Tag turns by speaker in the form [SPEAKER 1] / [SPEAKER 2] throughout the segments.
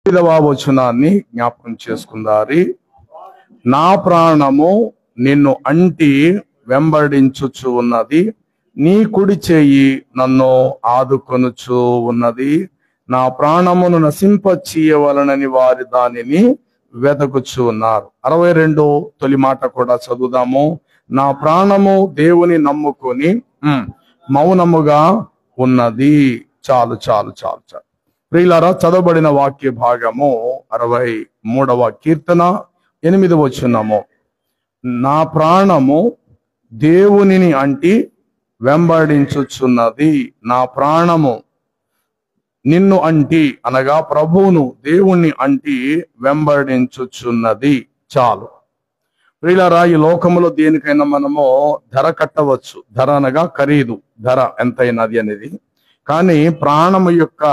[SPEAKER 1] 5వ వచనాన్ని జ్ఞాపకం చేసుకుందారి. నా ప్రాణము నిన్ను అంటి వెంబడించుచు ఉన్నది, నీ కుడి చేయి నన్ను ఆదుకొనుచు ఉన్నది. నా ప్రాణమును నశింపచీయవలనని వారి దానిని వెతకుచు ఉన్నారు. 62 తొలి మాట కూడా చదువుదాము. నా ప్రాణము దేవుని నమ్ముకొని మౌనముగా ఉన్నది. చాలు చాలు చాలు చాలు ప్రియులారా, చదవబడిన వాక్య భాగము 63వ కీర్తన 8వ వచనము. నా ప్రాణము దేవునిని అంటి వెంబడించుచున్నది. నా ప్రాణము నిన్ను అంటి అనగా ప్రభువును దేవుణ్ణి అంటి వెంబడించుచున్నది. చాలు ప్రియులారా, ఈ లోకములో దేనికైనా మనము ధర కట్టవచ్చు. ధర అనగా ఖరీదు, ధర ఎంతైనది అనేది. కానీ ప్రాణము యొక్క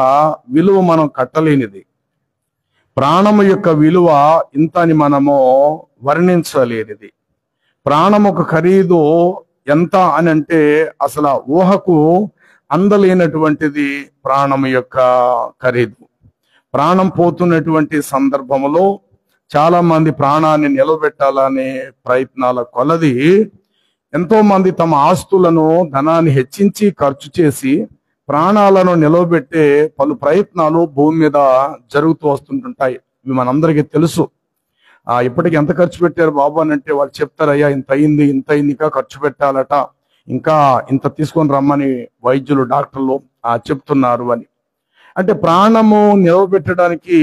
[SPEAKER 1] విలువ మనం కట్టలేనిది. ప్రాణము యొక్క విలువ ఇంత అని మనము వర్ణించలేనిది. ప్రాణం ఒక ఖరీదు ఎంత అని అంటే అసలు ఊహకు అందలేనటువంటిది ప్రాణము యొక్క ఖరీదు. ప్రాణం పోతున్నటువంటి సందర్భంలో చాలా మంది ప్రాణాన్ని నిలబెట్టాలనే ప్రయత్నాల కొలది ఎంతో మంది తమ ఆస్తులను ధనాన్ని హెచ్చించి ఖర్చు చేసి ప్రాణాలను నిలవబెట్టే పలు ప్రయత్నాలు భూమి మీద జరుగుతూ వస్తుంటుంటాయి. ఇవి మనందరికీ తెలుసు. ఇప్పటికి ఎంత ఖర్చు పెట్టారు బాబు అని అంటే వాళ్ళు చెప్తారయ్యా ఇంత అయింది, ఇంత అయింది, ఇంకా ఖర్చు పెట్టాలట, ఇంకా ఇంత తీసుకొని రమ్మని వైద్యులు డాక్టర్లు చెప్తున్నారు అని. అంటే ప్రాణము నిలవబెట్టడానికి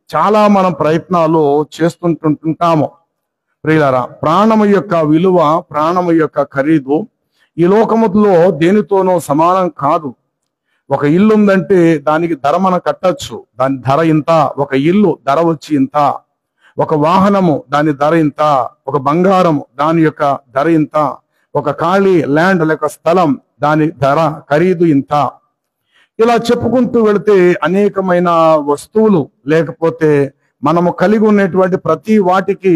[SPEAKER 1] చాలా మనం ప్రయత్నాలు చేస్తుంటుంటాము. ప్రియులారా, ప్రాణము యొక్క విలువ, ప్రాణము యొక్క ఖరీదు ఈ లోకములో దేనితోనూ సమానం కాదు. ఒక ఇల్లు ఉందంటే దానికి ధర మనం కట్టచ్చు, దాని ధర ఇంత. ఒక ఇల్లు ధర వచ్చి ఇంత. ఒక వాహనము దాని ధర ఇంత. ఒక బంగారము దాని యొక్క ధర ఇంత. ఒక ఖాళీ ల్యాండ్ లేక స్థలం దాని ధర ఖరీదు ఇంత. ఇలా చెప్పుకుంటూ వెళితే అనేకమైన వస్తువులు లేకపోతే మనము కలిగి ఉన్నటువంటి ప్రతి వాటికి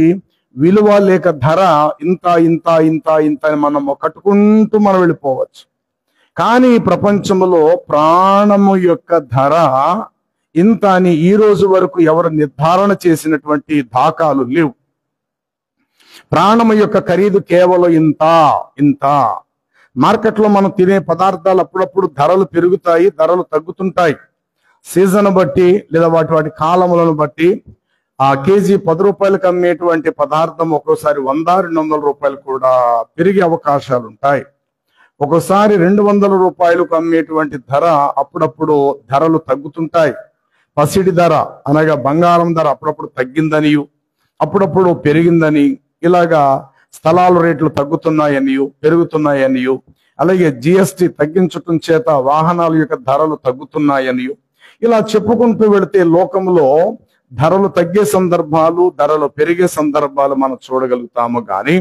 [SPEAKER 1] విలువ లేక ధర ఇంత ఇంత ఇంత ఇంత అని మనము కట్టుకుంటూ మనం వెళ్ళిపోవచ్చు. కానీ ప్రపంచంలో ప్రాణము యొక్క ధర ఇంత అని ఈ రోజు వరకు ఎవరు నిర్ధారణ చేసినటువంటి దాఖలు లేవు. ప్రాణము యొక్క ఖరీదు కేవలం ఇంత ఇంత. మార్కెట్లో మనం తినే పదార్థాలు అప్పుడప్పుడు ధరలు పెరుగుతాయి, ధరలు తగ్గుతుంటాయి. సీజన్ బట్టి లేదా వాటి కాలములను బట్టి కేజీ 10 రూపాయలకు అమ్మేటువంటి పదార్థం ఒక్కోసారి 100-200 రూపాయలు కూడా పెరిగే అవకాశాలు ఉంటాయి. ఒక్కోసారి 200 రూపాయలకు అమ్మేటువంటి ధర అప్పుడప్పుడు ధరలు తగ్గుతుంటాయి. పసిడి ధర అనగా బంగారం ధర అప్పుడప్పుడు తగ్గిందని, అప్పుడప్పుడు పెరిగిందని, ఇలాగా స్థలాల రేట్లు తగ్గుతున్నాయని పెరుగుతున్నాయని, అలాగే జిఎస్టి తగ్గించటం చేత వాహనాల యొక్క ధరలు తగ్గుతున్నాయని, ఇలా చెప్పుకుంటూ వెళితే లోకంలో ధరలు తగ్గే సందర్భాలు, ధరలు పెరిగే సందర్భాలు మనం చూడగలుగుతాము. కానీ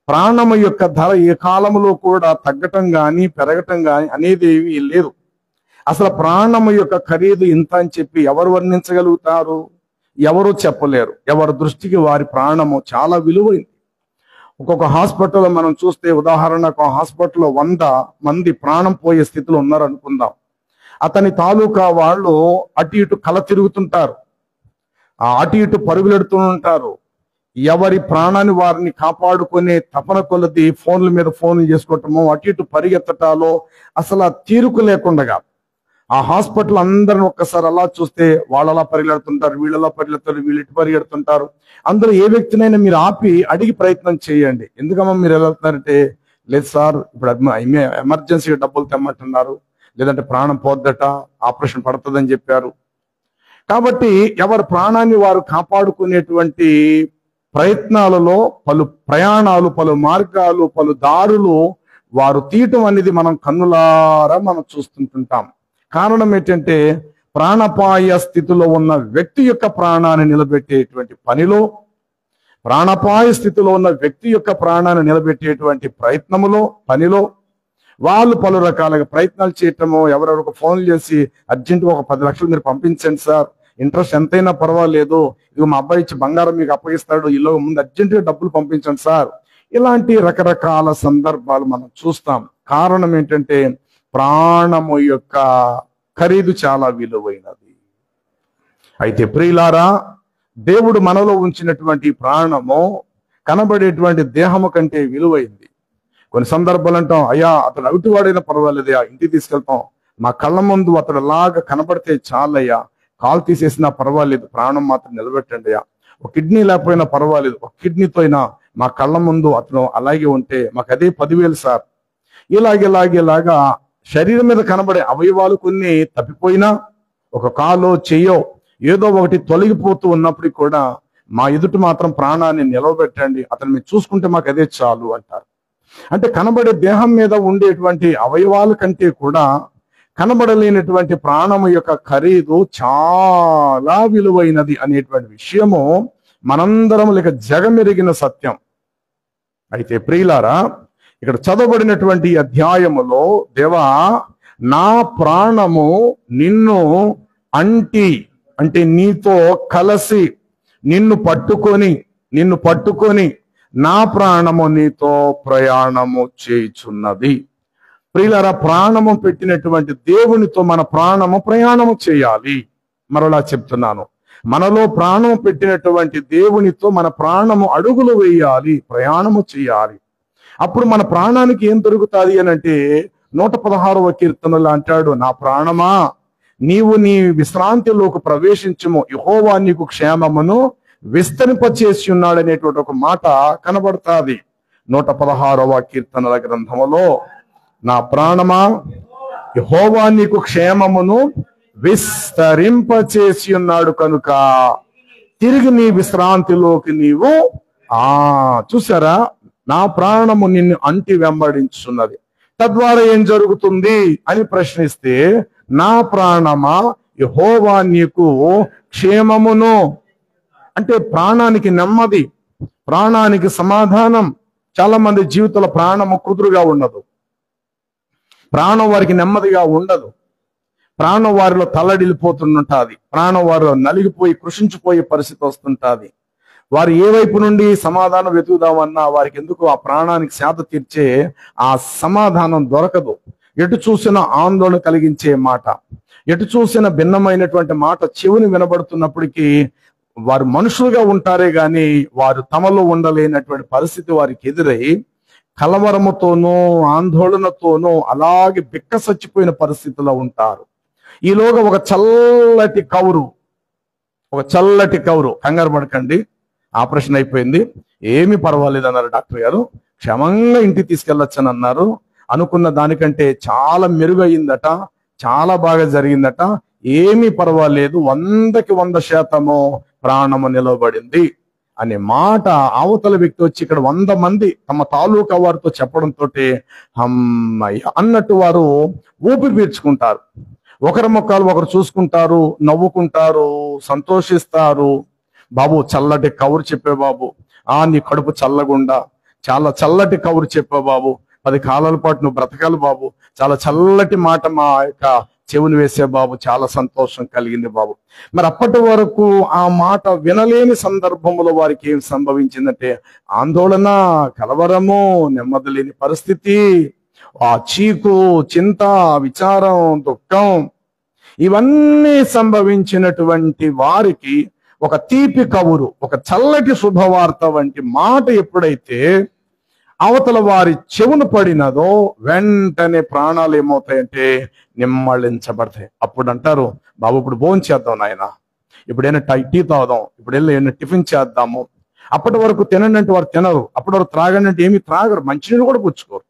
[SPEAKER 1] ప్రాణము యొక్క ధర ఏ కాలంలో కూడా తగ్గటం గాని పెరగటం గాని అనేది ఏమీ లేదు. అసలు ప్రాణము యొక్క ఖరీదు ఇంత అని చెప్పి ఎవరు వర్ణించగలుగుతారు? ఎవరు చెప్పలేరు. ఎవరి దృష్టికి వారి ప్రాణము చాలా విలువైంది. ఒక్కొక్క హాస్పిటల్లో మనం చూస్తే, ఉదాహరణకు ఆ హాస్పిటల్లో 100 మంది ప్రాణం పోయే స్థితిలో ఉన్నారు అనుకుందాం. అతని తాలూకా వాళ్ళు అటు ఇటు కల తిరుగుతుంటారు, అటు ఇటు పరుగులెడుతూ ఉంటారు. ఎవరి ప్రాణాన్ని వారిని కాపాడుకునే తపన కొలది ఫోన్ల మీద ఫోన్లు చేసుకోవటము, అటు ఇటు పరిగెత్తటాలో అసలు తీరుకు లేకుండా ఆ హాస్పిటల్ అందరిని ఒక్కసారి అలా చూస్తే వాళ్ళు అలా పరిగెడుతుంటారు, వీళ్ళలా పరిగెడతారు, వీళ్ళు ఇటు పరిగెడుతుంటారు. అందరూ ఏ వ్యక్తినైనా మీరు ఆపి అడిగి ప్రయత్నం చేయండి, ఎందుకమ్మా మీరు ఎలా వెళ్తున్నారంటే, లేదు సార్ ఇప్పుడు ఎమర్జెన్సీ డబ్బులు తెమ్మంటున్నారు, లేదంటే ప్రాణం పోద్దట, ఆపరేషన్ పడుతుందని చెప్పారు. కాబట్టి ఎవరి ప్రాణాన్ని వారు కాపాడుకునేటువంటి ప్రయత్నాలలో పలు ప్రయాణాలు, పలు మార్గాలు, పలు దారులు వారు తీయటం అనేది మనం కన్నులారా మనం చూస్తుంటుంటాం. కారణం ఏంటంటే ప్రాణాపాయ స్థితిలో ఉన్న వ్యక్తి యొక్క ప్రాణాన్ని నిలబెట్టేటువంటి పనిలో, ప్రాణాపాయ స్థితిలో ఉన్న వ్యక్తి యొక్క ప్రాణాన్ని నిలబెట్టేటువంటి పనిలో వాళ్ళు పలు రకాలుగా ప్రయత్నాలు చేయటము. ఎవరెవరికి ఫోన్లు చేసి అర్జెంటుగా ఒక 10 లక్షలు మీరు పంపించండి సార్, ఇంట్రెస్ట్ ఎంతైనా పర్వాలేదు, ఇక మా అబ్బాయి ఇచ్చి బంగారం మీకు అప్పగిస్తాడు, ఈలో ముందు అర్జెంటుగా డబ్బులు పంపించండి సార్. ఇలాంటి రకరకాల సందర్భాలు మనం చూస్తాం. కారణం ఏంటంటే ప్రాణము యొక్క ఖరీదు చాలా విలువైనది. అయితే ప్రియులారా, దేవుడు మనలో ఉంచినటువంటి ప్రాణము కనబడేటువంటి దేహము కంటే విలువైంది. కొన్ని సందర్భాలు అంటాం, అయ్యా అతను అవిటివాడైనా పర్వాలేదయ్యా, ఇంటికి తీసుకెళ్తాం, మా కళ్ళ ముందు అతడు లాగా కనబడితే చాలయ్యా, కాలు తీసేసినా పర్వాలేదు, ప్రాణం మాత్రం నిలబెట్టండి అయ్యా, ఒక కిడ్నీ లేకపోయినా పర్వాలేదు, ఒక కిడ్నీతో అయినా మా కళ్ళ ముందు అతను అలాగే ఉంటే మాకు అదే 10,000 సార్. ఇలాగా శరీరం మీద కనబడే అవయవాలు కొన్ని తప్పిపోయినా, ఒక కాలో చెయ్యో ఏదో ఒకటి తొలగిపోతూ ఉన్నప్పటికీ కూడా మా ఎదుట మాత్రం ప్రాణాన్ని నిలవబెట్టండి, అతను మీరు చూసుకుంటే మాకు అదే చాలు అంటారు. అంటే కనబడే దేహం మీద ఉండేటువంటి అవయవాల కంటే కూడా కనబడలేనటువంటి ప్రాణము యొక్క ఖరీదు చాలా విలువైనది అనేటువంటి విషయము మనందరం లేక జగమెరిగిన సత్యం. అయితే ప్రియులారా, ఇక్కడ చదవబడినటువంటి అధ్యాయములో, దేవా నా ప్రాణము నిన్ను అంటే నీతో కలిసి నిన్ను పట్టుకొని నా ప్రాణము నీతో ప్రయాణము చేయుచున్నది. ప్రియులారా, ప్రాణము పెట్టినటువంటి దేవునితో మన ప్రాణము ప్రయాణము చేయాలి. మరలా చెప్తున్నాను, మనలో ప్రాణము పెట్టినటువంటి దేవునితో మన ప్రాణము అడుగులు వేయాలి, ప్రయాణము చేయాలి. అప్పుడు మన ప్రాణానికి ఏం దొరుకుతుంది అని అంటే, 116వ కీర్తనలో అంటాడు, నా ప్రాణమా నీవు నీ విశ్రాంతిలోకి ప్రవేశించుము, యెహోవా నీకు క్షేమమును విస్తరింపచేసి ఉన్నాడు అనేటువంటి ఒక మాట కనబడుతుంది 116వ కీర్తనల గ్రంథములో. నా ప్రాణమా యెహోవా నీకు క్షేమమును విస్తరింపచేసి ఉన్నాడు కనుక తిరిగి నీ విశ్రాంతిలోకి నీవు చూసారా, నా ప్రాణము నిన్ను అంటి వెంబడించున్నది. తద్వారా ఏం జరుగుతుంది అని ప్రశ్నిస్తే, నా ప్రాణమా యెహోవా నీకు క్షేమమును, అంటే ప్రాణానికి నెమ్మది, ప్రాణానికి సమాధానం. చాలా మంది జీవితంలో ప్రాణము కుదురుగా ఉండదు, ప్రాణం వారికి నెమ్మదిగా ఉండదు, ప్రాణం వారిలో తల్లడిల్లిపోతుంటుంది, ప్రాణం వారిలో నలిగిపోయి కృషించిపోయే పరిస్థితి వస్తుంటుంది. వారు ఏ వైపు నుండి సమాధానం వెతుకుదామన్నా వారికి ఎందుకు ఆ ప్రాణానికి సేద తీర్చే ఆ సమాధానం దొరకదు. ఎటు చూసిన ఆందోళన కలిగించే మాట, ఎటు చూసిన భిన్నమైనటువంటి మాట చెవిని వినబడుతున్నప్పటికీ వారు మనుషులుగా ఉంటారే గాని వారు తమలో ఉండలేనటువంటి పరిస్థితి వారికి ఎదురై కలవరముతోనూ ఆందోళనతోనూ అలాగే బిక్కసచ్చిపోయిన పరిస్థితిలో ఉంటారు. ఈలోగా ఒక చల్లటి కౌరు, కంగారు పడకండి, ఆపరేషన్ అయిపోయింది, ఏమీ పర్వాలేదు అన్నారు డాక్టర్ గారు, క్షేమంగా ఇంటికి తీసుకెళ్ళొచ్చని అన్నారు, అనుకున్న దానికంటే చాలా మెరుగయిందట, చాలా బాగా జరిగిందట, ఏమీ పర్వాలేదు, 100కి 100% ప్రాణము నిలవబడింది అనే మాట అవతల వ్యక్తి వచ్చి ఇక్కడ 100 మంది తమ తాలూకా వారితో చెప్పడంతో అమ్మయ్య అన్నట్టు వారు ఊపిరి పీల్చుకుంటారు. ఒకరి ముఖాలు ఒకరు చూసుకుంటారు, నవ్వుకుంటారు, సంతోషిస్తారు. బాబు చల్లటి కౌరు చెప్పే బాబు, నీ కడుపు చల్లగుండా, చాలా చల్లటి కౌరు చెప్పే బాబు, 10 కాలాల పాటు నువ్వు బ్రతకాలి బాబు, చాలా చల్లటి మాట మా యొక్క చెవుని వేసే బాబు, చాలా సంతోషం కలిగింది బాబు. మరి అప్పటి వరకు ఆ మాట వినలేని సందర్భంలో వారికి ఏం సంభవించిందంటే ఆందోళన, కలవరము, నెమ్మది లేని పరిస్థితి, ఆ చీకు, చింత, విచారం, దుఃఖం, ఇవన్నీ సంభవించినటువంటి వారికి ఒక తీపి కబురు, ఒక చల్లటి శుభవార్త వంటి మాట ఎప్పుడైతే అవతల వారి చెవును పడినదో వెంటనే ప్రాణాలు ఏమవుతాయంటే నిమ్మళించబడతాయి. అప్పుడు అంటారు, బాబు ఇప్పుడు భోజనం చేద్దాం నాయన, ఇప్పుడైనా టీ తాగుదాం, ఇప్పుడు ఏమైనా టిఫిన్ చేద్దాము. అప్పటి వరకు తినండి అంటే వారు తినరు, అప్పటి వరకు త్రాగండి అంటే ఏమి త్రాగరు, మంచినీళ్ళు కూడా పుచ్చుకోరు.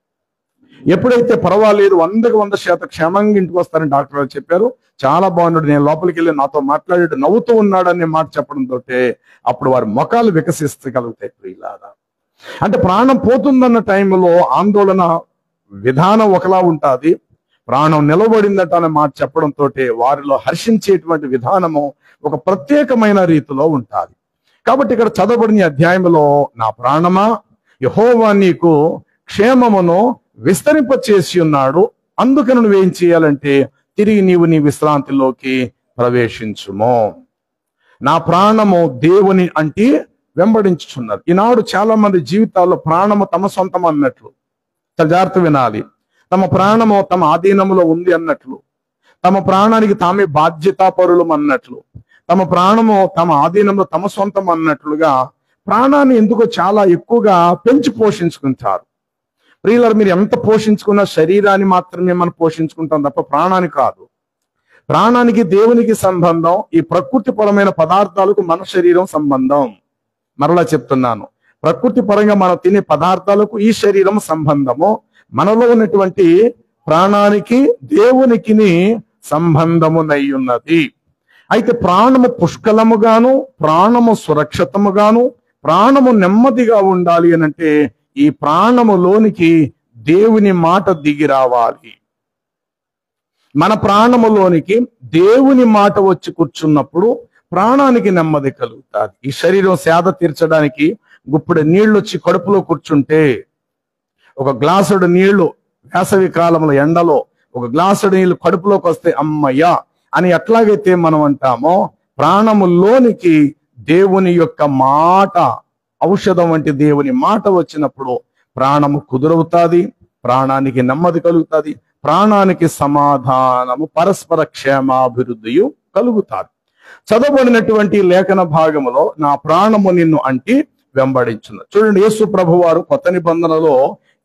[SPEAKER 1] ఎప్పుడైతే పర్వాలేదు 100కి 100% క్షేమంగా ఇంటికి వస్తారని డాక్టర్ గారు చెప్పారు, చాలా బాగున్నాడు, నేను లోపలికి వెళ్ళి నాతో మాట్లాడాడు, నవ్వుతూ ఉన్నాడు అనే మాట చెప్పడంతో అప్పుడు వారి ముఖాలు వికసిస్తగలుగుతాయి. ప్రియులారా, అంటే ప్రాణం పోతుందన్న టైంలో ఆందోళన విధానం ఒకలా ఉంటుంది, ప్రాణం నిలబడిందట అనే మాట చెప్పడంతో వారిలో హర్షించేటువంటి విధానము ఒక ప్రత్యేకమైన రీతిలో ఉంటుంది. కాబట్టి ఇక్కడ చదవబడిన అధ్యాయంలో, నా ప్రాణమా యెహోవా నీకు క్షేమమును విస్తరింపచేసి ఉన్నాడు, అందుకని నువ్వేం చేయాలంటే తిరిగి నీవు నీ విశ్రాంతిలోకి ప్రవేశించుము. నా ప్రాణము దేవుని అంటే వెంబడించుచున్నది. ఈనాడు చాలా మంది జీవితాల్లో ప్రాణము తమ సొంతం అన్నట్లు, జాగ్రత్త వినాలి, తమ ప్రాణము తమ ఆధీనంలో ఉంది అన్నట్లు, తమ ప్రాణానికి తామే బాధ్యతాపరులం అన్నట్లు, తమ ప్రాణము తమ ఆధీనంలో తమ సొంతం అన్నట్లుగా ప్రాణాన్ని ఎందుకో చాలా ఎక్కువగా పెంచి పోషించుకుంటారు. ప్రియులారా, మీరు ఎంత పోషించుకున్నా శరీరాన్ని మాత్రమే మనం పోషించుకుంటాం తప్ప ప్రాణాన్ని కాదు. ప్రాణానికి దేవునికి సంబంధం, ఈ ప్రకృతి పరమైన పదార్థాలకు మన శరీరం సంబంధం. మరలా చెప్తున్నాను, ప్రకృతి పరంగా మనం తినే పదార్థాలకు ఈ శరీరం సంబంధము, మనలో ఉన్నటువంటి ప్రాణానికి దేవునికి సంబంధమునై ఉన్నది. అయితే ప్రాణము పుష్కలముగాను, ప్రాణము సురక్షితముగాను, ప్రాణము నెమ్మదిగా ఉండాలి అనంటే ఈ ప్రాణములోనికి దేవుని మాట దిగి రావాలి. మన ప్రాణములోనికి దేవుని మాట వచ్చి కూర్చున్నప్పుడు ప్రాణానికి నెమ్మది కలుగుతుంది. ఈ శరీరం సేద తీర్చడానికి గుప్పుడు నీళ్లు వచ్చి కడుపులో కూర్చుంటే, ఒక గ్లాసుడు నీళ్లు వేసవి కాలంలో ఎండలో ఒక గ్లాసుడు నీళ్లు కడుపులోకి వస్తే అమ్మయ్యా అని ఎట్లాగైతే మనం అంటామో, ప్రాణములోనికి దేవుని యొక్క మాట, ఔషధం వంటి దేవుని మాట వచ్చినప్పుడు ప్రాణము కుదురవుతుంది, ప్రాణానికి నెమ్మది కలుగుతుంది, ప్రాణానికి సమాధానము, పరస్పర క్షేమాభివృద్ధియు కలుగుతాది. చదవబడినటువంటి లేఖన భాగములో నా ప్రాణము నిన్ను అంటి వెంబడించును. చూడండి, యేసు ప్రభు వారు కొత్త నిబంధనలో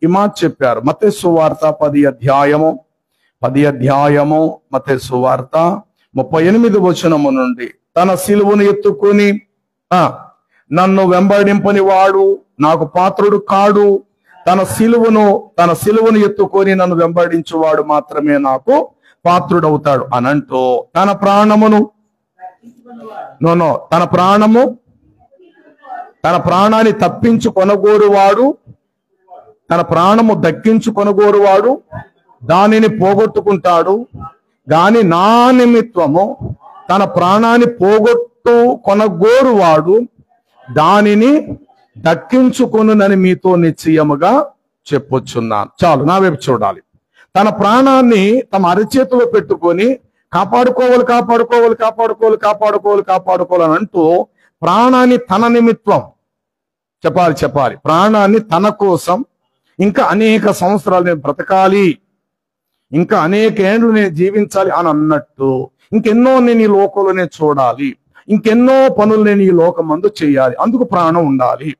[SPEAKER 1] ఈ మాట చెప్పారు. మత్తయి సువార్త 10వ అధ్యాయము మత్తయి సువార్త 38వ వచనము నుండి, తన సిలువను ఎత్తుకొని నన్ను వెంబడింపని వాడు నాకు పాత్రుడు కాడు, తన సిలువను ఎత్తుకొని నన్ను వెంబడించువాడు మాత్రమే నాకు పాత్రుడవుతాడు అనంటూ తన ప్రాణాన్ని తప్పించు కొనగోరువాడు, తన ప్రాణము దక్కించు కొనగోరువాడు దానిని పోగొట్టుకుంటాడు, గాని నా నిమిత్తము తన ప్రాణాన్ని పోగొట్టు కొనగోరువాడు దానిని దక్కించుకొనునని మీతో నిశ్చయముగా చెప్పుచున్నాను. చాలు, నా వైపు చూడాలి. తన ప్రాణాన్ని తమ అరచేతిలో పెట్టుకొని కాపాడుకోవాలి అని అంటూ ప్రాణాన్ని తన నిమిత్తం చెప్పాలి, ప్రాణాన్ని తన కోసం ఇంకా అనేక సంవత్సరాలు నేను బ్రతకాలి, ఇంకా అనేక ఏండ్లు నేను జీవించాలి అని అన్నట్టు, ఇంకెన్నో నేను ఈ లోకంలో నేను చూడాలి, ఇంకెన్నో పనులు నేను ఈ లోకమందు చేయాలి, అందుకు ప్రాణం ఉండాలి.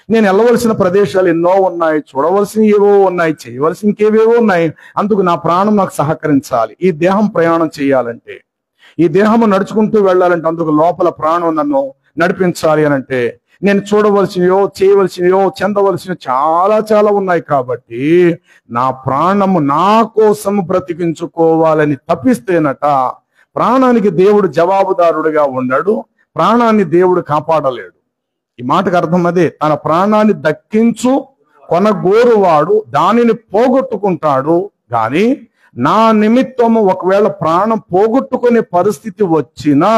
[SPEAKER 1] నేను వెళ్ళవలసిన ప్రదేశాలు ఎన్నో ఉన్నాయి, చూడవలసిన ఏవో ఉన్నాయి, చేయవలసిన ఇంకేవేవో ఉన్నాయి, అందుకు నా ప్రాణం నాకు సహకరించాలి. ఈ దేహం ప్రయాణం చేయాలంటే, ఈ దేహము నడుచుకుంటూ వెళ్ళాలంటే అందుకు లోపల ప్రాణం నన్ను నడిపించాలి అని అంటే, నేను చూడవలసినయో చేయవలసినయో చెందవలసినవి చాలా ఉన్నాయి. కాబట్టి నా ప్రాణము నా కోసం బ్రతికించుకోవాలని తప్పిస్తేనట ప్రాణానికి దేవుడు జవాబుదారుడిగా ఉన్నాడు, ప్రాణాన్ని దేవుడు కాపాడలేడు. ఈ మాటకు అర్థం అదే. తన ప్రాణాన్ని దక్కించు కొనగోరువాడు దానిని పోగొట్టుకుంటాడు, గాని నా నిమిత్తము ఒకవేళ ప్రాణం పోగొట్టుకునే పరిస్థితి వచ్చినా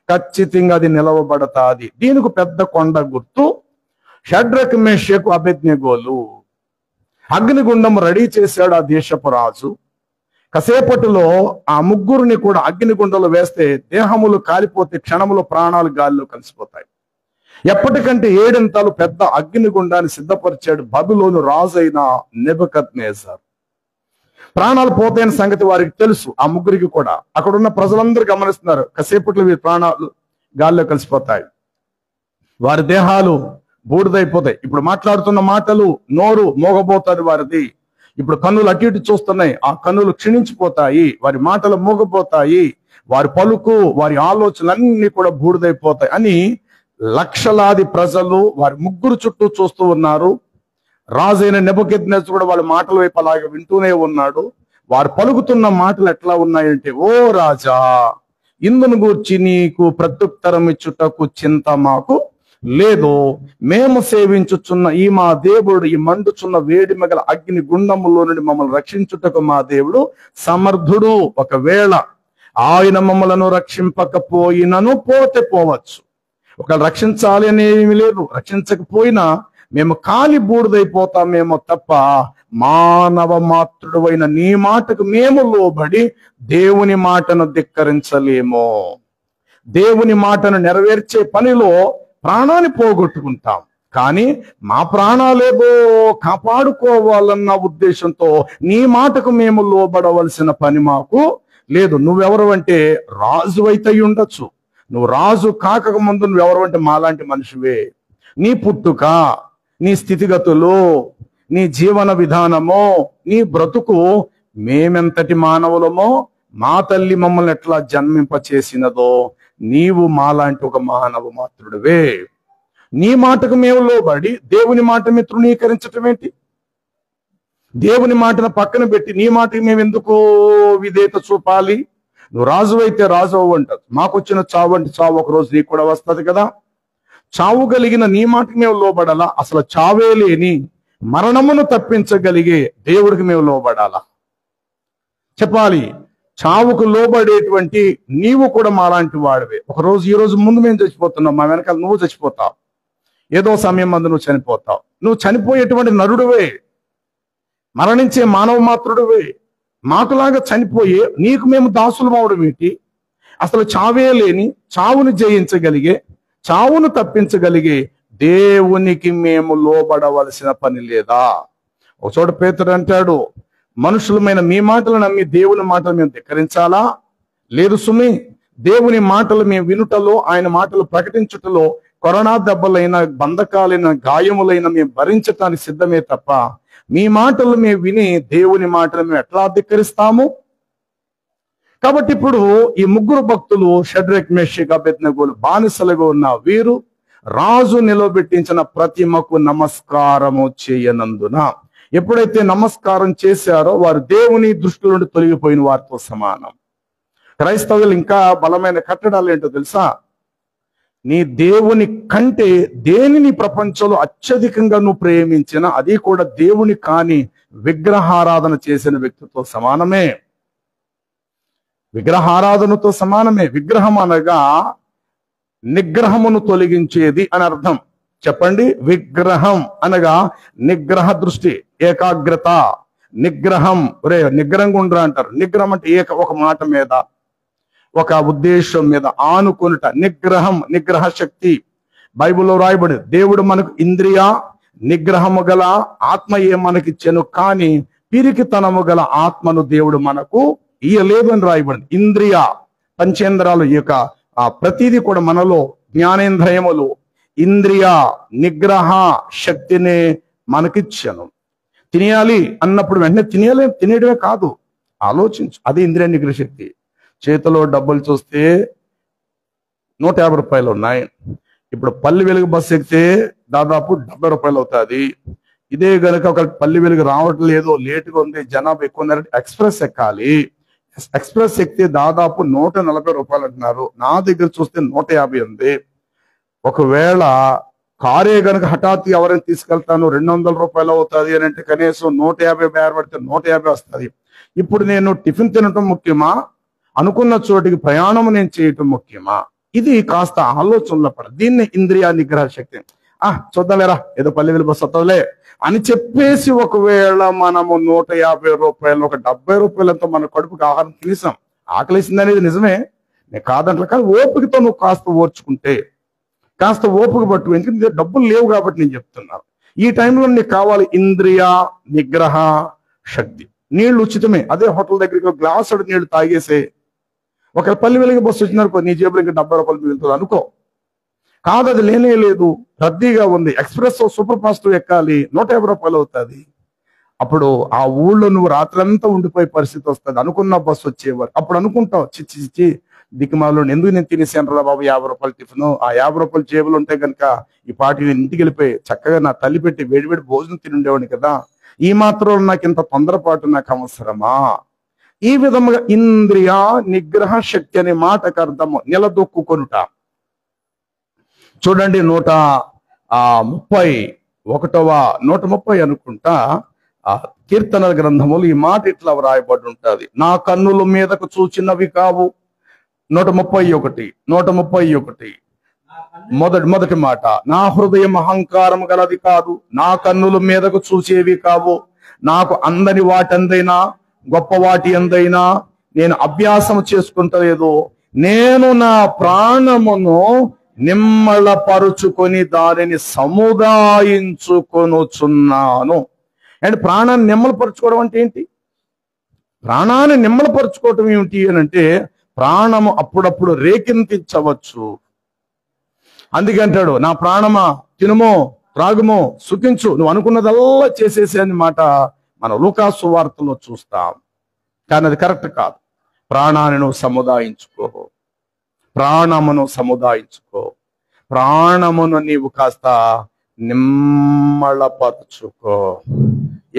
[SPEAKER 1] ఖచ్చితంగా అది నిలవబడతాది. దీనికి పెద్ద కొండ గుర్తు షడ్రక్ మేషకు అబేద్నెగోలు. అగ్నిగుండం రెడీ చేశాడు ఆ దేశపు రాజు. కసేపటిలో ఆ ముగ్గురిని కూడా అగ్నిగుండంలో వేస్తే దేహములు కాలిపోతే క్షణములో ప్రాణాలు గాలిలో కలిసిపోతాయి. ఎప్పటికంటే 7 పెద్ద అగ్నిగుండాన్ని సిద్ధపరిచాడు బబులోను రాజైన నెబుకద్నెజర్. ప్రాణాలు పోతాయని సంగతి వారికి తెలుసు, ఆ ముగ్గురికి కూడా. అక్కడ ఉన్న ప్రజలందరూ గమనిస్తున్నారు, కాసేపట్లో వీరి ప్రాణాలు గాల్లో కలిసిపోతాయి, వారి దేహాలు బూడిదైపోతాయి. ఇప్పుడు మాట్లాడుతున్న మాటలు నోరు మోగబోతుంది వారిది. ఇప్పుడు కన్నులు అటు ఇటు చూస్తున్నాయి, ఆ కన్నులు క్షీణించిపోతాయి, వారి మాటలు మోగపోతాయి, వారి పలుకు వారి ఆలోచనలన్నీ కూడా బూడిదైపోతాయి అని లక్షలాది ప్రజలు వారి ముగ్గురు చుట్టూ చూస్తూ ఉన్నారు. రాజైన నెబుకద్నెజరు కూడా వాళ్ళ మాటల వైపు అలాగే వింటూనే ఉన్నాడు. వారు పలుకుతున్న మాటలు ఎట్లా ఉన్నాయంటే, ఓ రాజా, ఇందును గూర్చి నీకు ప్రత్యుత్తరం ఇచ్చుటకు చింత మాకు లేదు. మేము సేవించుచున్న ఈ మా దేవుడు ఈ మండుచున్న వేడి మగల అగ్ని గుండములో నుండి మమ్మల్ని రక్షించుటకు మా దేవుడు సమర్థుడు. ఒకవేళ ఆయన మమ్మలను రక్షింపకపోయినను పోతే పోవచ్చు. ఒకవేళ రక్షించాలి అనేమి లేదు, రక్షించకపోయినా మేము కాలి బూడిదైపోతామేమో తప్ప మానవ మాతృడు అయిన నీ మాటకు మేము లోబడి దేవుని మాటను ధిక్కరించలేమో. దేవుని మాటను నెరవేర్చే పనిలో ప్రాణాన్ని పోగొట్టుకుంటాం, కానీ మా ప్రాణాలేదో కాపాడుకోవాలన్న ఉద్దేశంతో నీ మాటకు మేము లోబడవలసిన పని మాకు లేదు. నువ్వెవరు అంటే రాజు అయితే ఉండొచ్చు, నువ్వు రాజు కాక ముందు నువ్వెవరు అంటే మాలాంటి మనిషివే. నీ పుట్టుక, నీ స్థితిగతులు, నీ జీవన విధానము, నీ బ్రతుకు మేమెంతటి మానవులమో, మా తల్లి మమ్మల్ని ఎట్లా జన్మింప చేసినదో నీవు మాలాంటి ఒక మానవ మాత్రుడివే. నీ మాటకు మేము లోబడి దేవుని మాట మీద తృణీకరించటం ఏంటి? దేవుని మాటను పక్కన పెట్టి నీ మాటకి మేము ఎందుకు విధేయత చూపాలి? నువ్వు రాజు అయితే రాజు అవ్వంటారు. మాకు వచ్చిన చావు అంటే చావు ఒక రోజు నీకు కూడా వస్తుంది కదా. చావు కలిగిన నీ మాటకి మేము లోబడాలా? అసలు చావే లేని మరణమును తప్పించగలిగే దేవుడికి మేము లోబడాలా? చెప్పాలి. చావుకు లోబడేటువంటి నీవు కూడా మాలాంటి వాడివే. ఒకరోజు ఈ రోజు ముందు మేము చచ్చిపోతున్నాం, మా వెనకాల నువ్వు చచ్చిపోతావు. ఏదో సమయం మందు నువ్వు చనిపోతావు. నువ్వు చనిపోయేటువంటి నరుడువే, మరణించే మానవ మాత్రుడువే. మాకులాగా చనిపోయే నీకు మేము దాసులు అవడం ఏంటి? అసలు చావే లేని, చావును జయించగలిగే, చావును తప్పించగలిగే దేవునికి మేము లోబడవలసిన పని లేదా? ఒక చోట పేతురు అంటాడు, మనుషులమైన మీ మాటలు నమ్మి దేవుని మాటలు మేము ధిక్కరించాలా? లేదు సుమి. దేవుని మాటలు మేము వినుటలో, ఆయన మాటలు ప్రకటించుటలో కరోనా దెబ్బలైన, బంధకాలైన, గాయములైన మేము భరించటానికి సిద్ధమే తప్ప మీ మాటలు మేము విని దేవుని మాటలు మేము ఎట్లా ధిక్కరిస్తాము? కాబట్టి ఇప్పుడు ఈ ముగ్గురు భక్తులు షడ్రక్, మేషక్, అబేద్నెగోలు బానిసలుగా ఉన్న వీరు రాజు నిలబెట్టించిన ప్రతిమకు నమస్కారము చేయనందున, ఎప్పుడైతే నమస్కారం చేశారో వారు దేవుని దృష్టి నుండి తొలగిపోయిన వారితో సమానం. క్రైస్తవులు ఇంకా బలమైన కట్టడాలు ఏంటో తెలుసా? నీ దేవుని కంటే దేనిని ప్రపంచంలో అత్యధికంగా నువ్వు ప్రేమించిన, అది కూడా దేవుని కాని విగ్రహారాధన చేసిన వ్యక్తితో సమానమే. విగ్రహారాధనతో సమానమే. విగ్రహం అనగా నిగ్రహమును తొలగించేది అని అర్థం. చెప్పండి. విగ్రహం అనగా నిగ్రహ దృష్టి, ఏకాగ్రత. నిగ్రహం, నిగ్రహంగా ఉండరా అంటారు. నిగ్రహం అంటే ఒక మాట మీద, ఒక ఉద్దేశం మీద ఆనుకొనుట. నిగ్రహం, నిగ్రహ శక్తి. బైబిల్లో రాయబడి దేవుడు మనకు ఇంద్రియ నిగ్రహము గల ఆత్మయే మనకిచ్చెను, కానీ పిరికితనము గల ఆత్మను దేవుడు మనకు ఇయ్యలేదు అని రాయబడింది. ఇంద్రియ పంచేంద్రాలు, ఈ యొక్క ప్రతిదీ కూడా మనలో జ్ఞానేంద్రియములు ఇంద్రియ నిగ్రహ శక్తిని మనకిచ్చాను. తినేయాలి అన్నప్పుడు వెంటనే తినేయడమే కాదు, ఆలోచించు. అది ఇంద్రియ నిగ్రహ శక్తి. చేతిలో డబ్బులు చూస్తే 150 రూపాయలు ఉన్నాయి. ఇప్పుడు పల్లి వెలుగు బస్సు ఎక్కితే దాదాపు 70 రూపాయలు అవుతుంది. ఇదే గనుక ఒక పల్లి వెలుగు రావటం లేదు, లేటుగా ఉంది, జనాభా ఎక్కువ ఉన్నారంటే ఎక్స్ప్రెస్ ఎక్కాలి. ఎక్స్ప్రెస్ ఎక్కితే దాదాపు 140 రూపాయలు అంటున్నారు. నా దగ్గర చూస్తే 150 ఉంది. ఒకవేళ కారే గనుక హఠాత్తు ఎవరైనా తీసుకెళ్తాను 200 రూపాయలు అవుతుంది అని అంటే కనీసం 150 బేరపడితే 150 వస్తుంది. ఇప్పుడు నేను టిఫిన్ తినటం ముఖ్యమా, అనుకున్న చోటికి ప్రయాణం నేను చేయటం ముఖ్యమా? ఇది కాస్త ఆలోచనలో పడ. దీన్ని ఇంద్రియ నిగ్రహ శక్తి. చూద్దాంలేరా, ఏదో పల్లి వెలుగు బస్సు వస్తుందిలే అని చెప్పేసి ఒకవేళ మనము 150 రూపాయలు, ఒక 70 రూపాయలతో మన కడుపుకి ఆహారం తినేసాం. ఆకలిసింది అనేది నిజమే, నేను కాదంటలే. కానీ ఓపికతో నువ్వు కాస్త ఓర్చుకుంటే, కాస్త ఓపిక పట్టు. ఎందుకంటే డబ్బులు లేవు కాబట్టి నేను చెప్తున్నాను. ఈ టైంలో నీకు కావాలి ఇంద్రియ నిగ్రహ శక్తి. నీళ్లు ఉచితమే. అదే హోటల్ దగ్గరికి ఒక గ్లాసు నీళ్లు తాగేసే. ఒక పల్లి వెలుగు బస్సు వచ్చినారు, నీ జేబులో ఇంకా 70 రూపాయలు మిగులుతుంది అనుకో. కాదు, అది లేనే లేదు, రద్దీగా ఉంది, ఎక్స్ప్రెస్ సూపర్ ఫాస్ట్ ఎక్కాలి, 150 రూపాయలు అవుతుంది. అప్పుడు ఆ ఊళ్ళో నువ్వు రాత్రంతా ఉండిపోయే పరిస్థితి వస్తుంది. అనుకున్న బస్సు వచ్చేవారు. అప్పుడు అనుకుంటావు, చిచ్చి దిక్కుమాలో ఎందుకు నేను తినేసాను రా బాబు 50 రూపాయలు టిఫిన్. ఆ 50 రూపాయలు జేబులు ఉంటే కనుక ఈ పాటి నేను ఇంటికి వెళ్ళిపోయి చక్కగా నా తల్లి పెట్టి వేడివేడి భోజనం తిని ఉండేవాడిని కదా. ఈ మాత్రం నాకు ఇంత తొందరపాటు నాకు అవసరమా? ఈ విధముగా ఇంద్రియ నిగ్రహ శక్తి అనే మాటకు అర్థము నిలదొక్కుకొనుట. చూడండి 130 అనుకుంటా కీర్తనల గ్రంథములు ఈ మాట ఇట్లా వ్రాయబడి ఉంటది. నా కన్నుల మీదకు చూచినవి కావు. 131 మొదటి మాట, నా హృదయం అహంకారం గలది కాదు, నా కన్నుల మీదకు చూసేవి కావు. నాకు అందని వాటందైనా గొప్ప వాటి అందైనా నేను అభ్యాసం చేసుకుంటలేదు. నేను నా ప్రాణమును నిమ్మళపరుచుకొని దానిని సముదాయించుకొనుచున్నాను. అండ్ ప్రాణాన్ని నిమ్మలపరుచుకోవడం అంటే ఏంటి? ప్రాణాన్ని నిమ్మలపరుచుకోవటం ఏమిటి అని అంటే ప్రాణము అప్పుడప్పుడు రేకింతించవచ్చు. అందుకే అంటాడు, నా ప్రాణమా తినుమో త్రాగుమో సుఖించు, నువ్వు అనుకున్నదల్లా చేసేసే అని మాట మన లూకా సువార్తలో చూస్తాం. కానీ అది కరెక్ట్ కాదు. ప్రాణాన్ని నువ్వు సముదాయించుకో, ప్రాణమును సముదాయించుకో, ప్రాణమును నీవు కాస్త నిమ్మళపరుచుకో.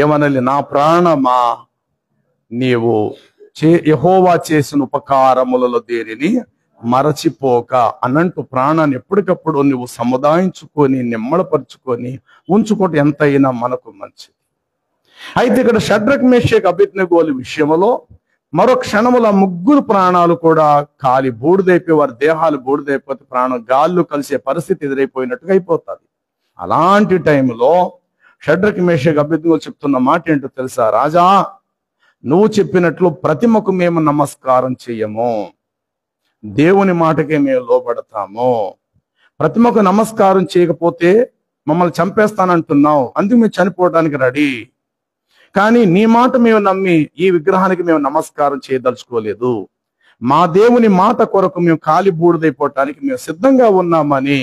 [SPEAKER 1] ఏమనాలి? నా ప్రాణమా నీవు యెహోవా చేసిన ఉపకారములలో దేనిని మరచిపోక అనంటూ ప్రాణాన్ని ఎప్పటికప్పుడు నువ్వు సముదాయించుకొని నిమ్మళపరుచుకొని ఉంచుకోవటం ఎంతైనా మనకు మంచిది. అయితే ఇక్కడ షడ్రక్ మేషక్ అబేద్నెగోల విషయంలో మరో క్షణముల ముగ్గురు ప్రాణాలు కూడా కాలి బూడిదైపోయి, వారి దేహాలు బూడిదైపోతే ప్రాణం గాల్లో కలిసే పరిస్థితి ఎదురైపోయినట్టుగా అయిపోతుంది. అలాంటి టైంలో షడ్రక్ మేషక్ అబేద్నెగోలు చెప్తున్న మాట ఏంటో తెలుసా? రాజా, నువ్వు చెప్పినట్లు ప్రతిమకు మేము నమస్కారం చెయ్యము, దేవుని మాటకే మేము లోబడతాము. ప్రతిమకు నమస్కారం చేయకపోతే మమ్మల్ని చంపేస్తానంటున్నావు, అందుకు మేము చనిపోవడానికి రెడీ. కానీ నీ మాట మేము నమ్మి ఈ విగ్రహానికి మేము నమస్కారం చేయదలుచుకోలేదు. మా దేవుని మాట కొరకు మేము కాలి బూడిదైపోవటానికి మేము సిద్ధంగా ఉన్నామని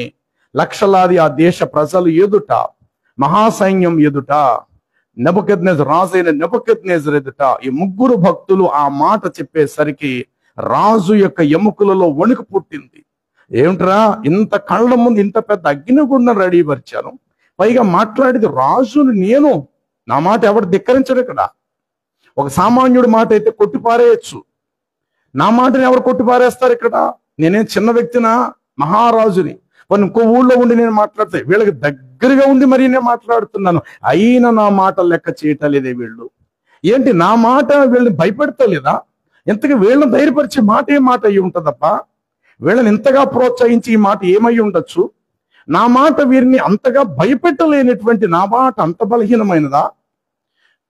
[SPEAKER 1] లక్షలాది ఆ దేశ ప్రజలు ఎదుట, మహాసైన్యం ఎదుట, నెబుకద్నెజర్ రాజైన నెబుకద్నెజర్ ఎదుట ఈ ముగ్గురు భక్తులు ఆ మాట చెప్పేసరికి రాజు యొక్క ఎముకలలో వణుకు పుట్టింది. ఏమిట్రా, ఇంత కళ్ళ ముందు ఇంత పెద్ద అగ్నిగుండం రెడీ పరిచాను, పైగా మాట్లాడేది రాజును నేను, నా మాట ఎవరు ధిక్కరించడు. ఇక్కడ ఒక సామాన్యుడి మాట అయితే కొట్టిపారేయచ్చు, నా మాటని ఎవరు కొట్టిపారేస్తారు? ఇక్కడ నేనేం చిన్న వ్యక్తినా? మహారాజుని. కొన్ని ఇంకో ఊళ్ళో ఉండి నేను మాట్లాడితే వీళ్ళకి దగ్గరగా ఉండి మరి నేను మాట్లాడుతున్నాను, అయినా నా మాట లెక్క చేయటలేదే వీళ్ళు. ఏంటి, నా మాట వీళ్ళని భయపెడతలేదా? ఇంతగా వీళ్ళని ధైర్యపరిచే మాట ఏ మాట అయ్యి ఉంటుందప్ప? వీళ్ళని ఇంతగా ప్రోత్సహించి ఈ మాట ఏమై ఉండొచ్చు? నా మాట వీరిని అంతగా భయపెట్టలేనటువంటి నా మాట అంత బలహీనమైనదా?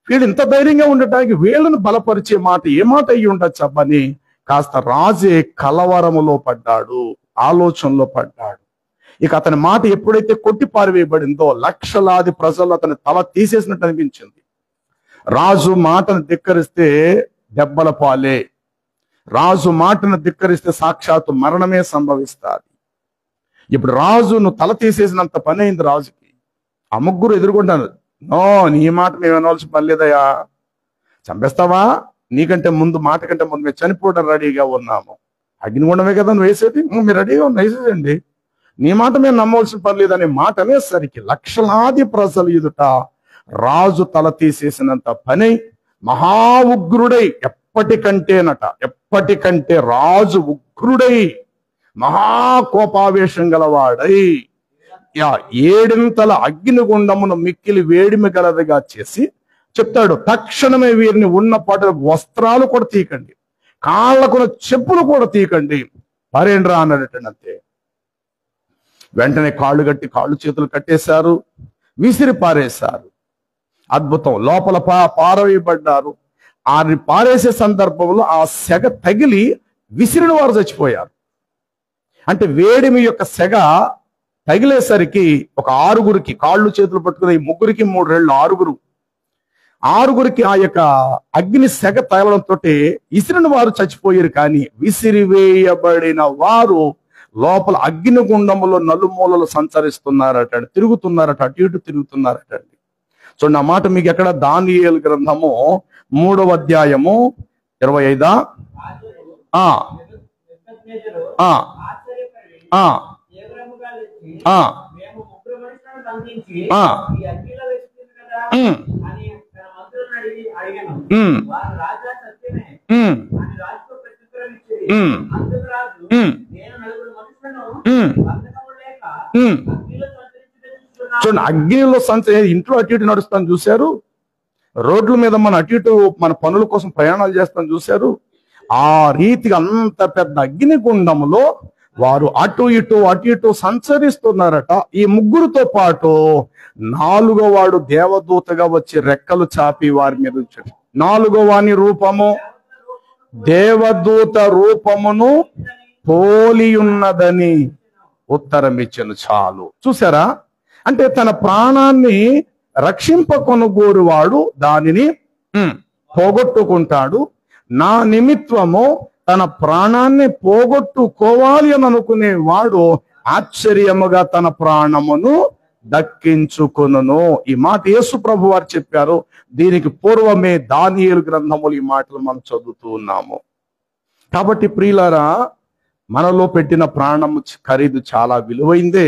[SPEAKER 1] వీళ్ళు ఇంత ధైర్యంగా ఉండటానికి వీళ్ళను బలపరిచే మాట ఏ మాట అయ్యి ఉండొచ్చు అబ్బని కాస్త రాజే కలవరములో పడ్డాడు, ఆలోచనలో పడ్డాడు. ఇక అతని మాట ఎప్పుడైతే కొట్టి పారివేయబడిందో లక్షలాది ప్రజలు అతని తల తీసేసినట్టు అనిపించింది. రాజు మాటను ధిక్కరిస్తే దెబ్బల పాలే, రాజు మాటను ధిక్కరిస్తే సాక్షాత్తు మరణమే సంభవిస్తుంది. ఇప్పుడు రాజు నువ్వు తల తీసేసినంత పని అయింది రాజుకి. ఆ ముగ్గురు ఎదుర్కొంటాను, నో, నీ మాట మేము వినవలసిన పని లేదయ్యా, చంపేస్తావా? నీకంటే ముందు, మాట కంటే ముందు మేము చనిపోవడం రెడీగా ఉన్నాము. అగ్నిగుండమే కదా నువ్వు వేసేది, మీరు రెడీగా ఉన్న వేసేదండి, నీ మాట మేము నమ్మవలసిన పని లేదనే మాట అనేసరికి లక్షలాది ప్రజలు ఎదుట రాజు తల తీసేసినంత పని మహా ఉగ్రుడై, ఎప్పటికంటే రాజు ఉగ్రుడై మహాకోపావేశం గలవాడై ఏడింతల అగ్నిగుండమును మిక్కిలి వేడిమి గలదిగా చేసి చెప్తాడు, తక్షణమే వీరిని ఉన్న పాట వస్త్రాలు కూడా తీయకండి, కాళ్ళకున్న చెప్పులు కూడా తీయకండి, పరేండ్రా అన్నాడటండి. అంతే, వెంటనే కాళ్ళు చేతులు కట్టేశారు, విసిరి పారేశారు. అద్భుతం, లోపల పారవేయబడ్డారు. ఆరిని పారేసే సందర్భంలో ఆ సెగ తగిలి విసిరిన వారు చచ్చిపోయారు. అంటే వేడిమి యొక్క సెగ తగిలేసరికి ఒక ఆరుగురికి, కాళ్ళు చేతులు పట్టుకుని ముగ్గురికి 3 రెళ్ళు, ఆరుగురికి ఆ యొక్క అగ్ని సెగ తగలడంతో విసిరిన వారు చచ్చిపోయారు. కానీ విసిరివేయబడిన వారు లోపల అగ్నిగుండములో నలుమూలలు సంచరిస్తున్నారట, తిరుగుతున్నారట, అటు ఇటు తిరుగుతున్నారటండి. చూడండి, ఆ మాట మీకు ఎక్కడ? దానియేలు గ్రంథము 3వ అధ్యాయము 25. చూడండి, అగ్నిలో ఇంట్లో అటు ఇటు నడుస్తాను చూశారు, రోడ్ల మీద మన అటు ఇటు మన పనుల కోసం ప్రయాణాలు చేస్తాను చూశారు. ఆ రీతిగా అంత పెద్ద అగ్నిగుండములో వారు అటు ఇటు సంచరిస్తున్నారట. ఈ ముగ్గురుతో పాటు 4వ వాడు దేవదూతగా వచ్చి రెక్కలు చాపి వారి మీద ఉంచాడు. 4వ వాని రూపము దేవదూత రూపమును పోలియున్నదని ఉత్తరం ఇచ్చెను. చాలు, చూసారా? అంటే తన ప్రాణాన్ని రక్షింపకొనుగోరువాడు దానిని పోగొట్టుకుంటాడు, నా నిమిత్తము తన ప్రాణాన్ని పోగొట్టుకోవాలి అని అనుకునే వాడు ఆశ్చర్యముగా తన ప్రాణమును దక్కించుకొనును. ఈ మాట యేసు ప్రభు వారు చెప్పారు. దీనికి పూర్వమే దానియేలు గ్రంథములు ఈ మాటలు మనం చదువుతూ ఉన్నాము. కాబట్టి ప్రియులారా, మనలో పెట్టిన ప్రాణము ఖరీదు చాలా విలువైందే.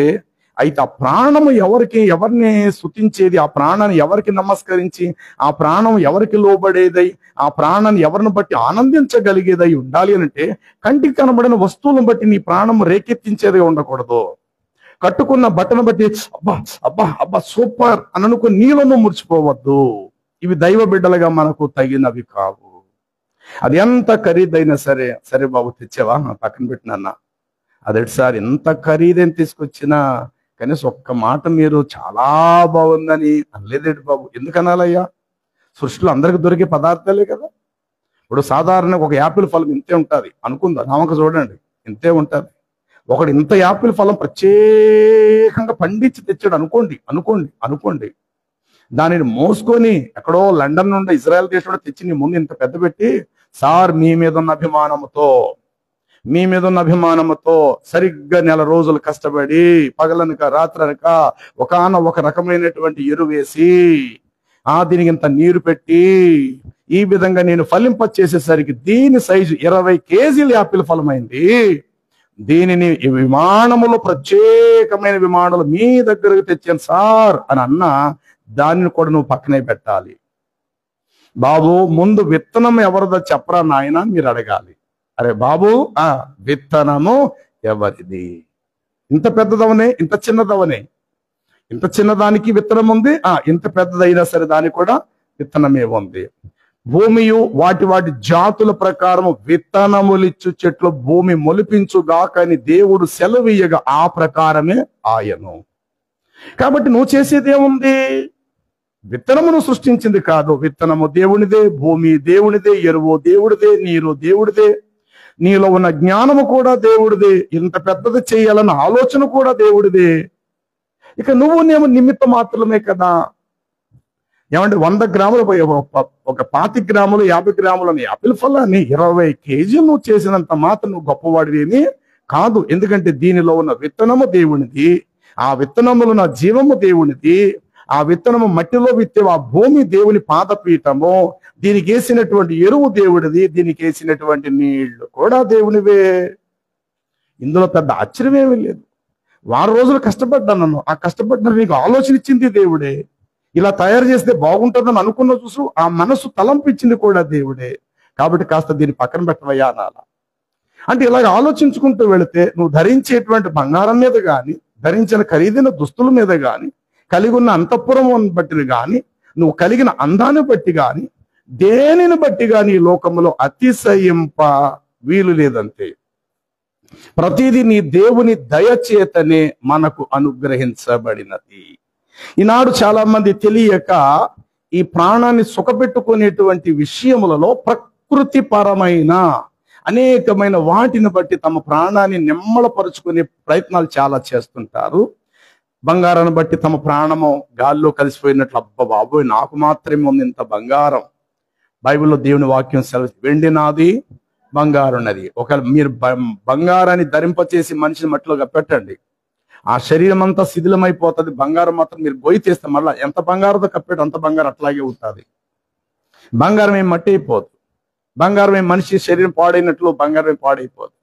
[SPEAKER 1] అయితే ఆ ప్రాణము ఎవరిని స్తుతించేది, ఆ ప్రాణాన్ని ఎవరికి నమస్కరించి, ఆ ప్రాణం ఎవరికి లోబడేదై, ఆ ప్రాణాన్ని ఎవరిని బట్టి ఆనందించగలిగేదై ఉండాలి అంటే కంటికి కనబడిన వస్తువులను బట్టి నీ ప్రాణం రేకెత్తించేది ఉండకూడదు. కట్టుకున్న బట్టను బట్టి అబ్బా అబ్బా అబ్బా సూపర్ అని అనుకుని నీళ్ళను మురిచిపోవద్దు. ఇవి దైవ బిడ్డలుగా మనకు తగినవి కావు. అది ఎంత ఖరీదైనా సరే, సరే బాబు తెచ్చావా, పక్కన పెట్టినన్నా, అదేంటి సార్ ఎంత ఖరీదైన తీసుకొచ్చినా కనీసం ఒక్క మాట మీరు చాలా బాగుందని అనలేదేంటి బాబు? ఎందుకు అనాలయ్యా? సృష్టిలో అందరికి దొరికే పదార్థాలే కదా. ఇప్పుడు సాధారణంగా ఒక యాపిల్ ఫలం ఇంతే ఉంటుంది అనుకుందా, నమ్మక చూడండి, ఇంతే ఉంటుంది. ఒకడు ఇంత యాపిల్ ఫలం ప్రత్యేకంగా పండించి తెచ్చాడు అనుకోండి అనుకోండి అనుకోండి దానిని మోసుకొని ఎక్కడో లండన్ నుండి ఇజ్రాయెల్ దేశంలో తెచ్చి నీ ముందు ఇంత పెద్ద పెట్టి, సార్ మీ మీద ఉన్న అభిమానముతో సరిగ్గా నెల రోజులు కష్టపడి పగలనక రాత్రనక ఒక రకమైనటువంటి ఎరువేసి దీనికి ఇంత నీరు పెట్టి ఈ విధంగా నేను ఫలింప చేసేసరికి దీని సైజు 20 కేజీల యాపిల్ ఫలమైంది. దీనిని విమానములో ప్రత్యేకమైన విమానాలు మీ దగ్గరకు తెచ్చాను సార్ అని అన్నా, దానిని కూడా నువ్వు పక్కనే పెట్టాలి. బాబు ముందు విత్తనం ఎవరిదో చెప్పరా నాయన మీరు అడగాలి. అరే బాబు, విత్తనము ఎవరిది? ఇంత పెద్దదవనే, ఇంత చిన్నదవనే, ఇంత చిన్నదానికి విత్తనం ఉంది, ఇంత పెద్దదైనా సరే దానికి కూడా విత్తనమే ఉంది. భూమియు వాటి జాతుల ప్రకారం విత్తనములిచ్చు చెట్లు భూమి మొలిపించుగాక అని దేవుడు సెలవీయగా ఆ ప్రకారమే ఆయను. కాబట్టి నువ్వు చేసేది ఏముంది? విత్తనమును సృష్టించింది కాదు, విత్తనము దేవునిదే, భూమి దేవునిదే, ఎరువు దేవుడిదే, నీరు దేవుడిదే, నీలో ఉన్న జ్ఞానము కూడా దేవుడిదే, ఇంత పెద్దది చేయాలన్న ఆలోచన కూడా దేవుడిదే. ఇక నువ్వు నేను నిమిత్త మాత్రమే కదా. ఏమంటే 100 గ్రాములు ఒక 25 గ్రాములు 50 గ్రాములు అని యాపిల్ ఫలాన్ని 20 కేజీలు నువ్వు చేసినంత మాత్రం నువ్వు గొప్పవాడిని కాదు. ఎందుకంటే దీనిలో ఉన్న విత్తనము దేవునిది, ఆ విత్తనములో ఉన్న జీవము దేవునిది, ఆ విత్తనము మట్టిలో విత్తే ఆ భూమి దేవుని పాదపీఠము, దీనికి వేసినటువంటి ఎరువు దేవుడిది, దీనికి వేసినటువంటి నీళ్లు కూడా దేవునివే. ఇందులో పెద్ద ఆశ్చర్యమేమీ లేదు. 6 రోజులు కష్టపడ్డాను, ఆ కష్టపడ్డ నీకు ఆలోచన ఇచ్చింది దేవుడే. ఇలా తయారు చేస్తే బాగుంటుందని అనుకున్న చూసు ఆ మనసు తలంపించింది కూడా దేవుడే. కాబట్టి కాస్త దీన్ని పక్కన పెట్టవయ్యా అనాల. అంటే ఇలాగ ఆలోచించుకుంటూ వెళితే నువ్వు ధరించేటువంటి బంగారం మీద కానీ, ధరించిన ఖరీదైన దుస్తుల మీద కానీ, కలిగి ఉన్న అంతఃపురం బట్టి కానీ, నువ్వు కలిగిన అందాన్ని బట్టి కానీ, దేనిని బట్టి కానీ ఈ లోకంలో అతిశయింప వీలు లేదంతే. ప్రతిదీ నీ దేవుని దయచేతనే మనకు అనుగ్రహించబడినది. ఈనాడు చాలా మంది తెలియక ఈ ప్రాణాన్ని సుఖపెట్టుకునేటువంటి విషయములలో ప్రకృతి పరమైన అనేకమైన వాటిని బట్టి తమ ప్రాణాన్ని నిమ్మలపరుచుకునే ప్రయత్నాలు చాలా చేస్తుంటారు. బంగారాన్ని బట్టి తమ ప్రాణము గాల్లో కలిసిపోయినట్లు, అబ్బా బాబోయ్ నాకు మాత్రమే ఉంది ఇంత బంగారం. బైబిల్లో దేవుని వాక్యం సెలవు, వెండి నాది బంగారం నది. మీరు బంగారాన్ని ధరింపచేసి మనిషిని మట్టిలో పెట్టండి, ఆ శరీరం అంతా శిథిలమైపోతుంది. బంగారం మాత్రం మీరు గొయ్యి తీస్తే మళ్ళీ ఎంత బంగారంతో కప్పాడు అంత బంగారం అట్లాగే ఉంటుంది. బంగారం ఏం మట్టి అయిపోదు, బంగారం ఏం మనిషి శరీరం పాడైనట్లు బంగారం ఏం పాడైపోదు.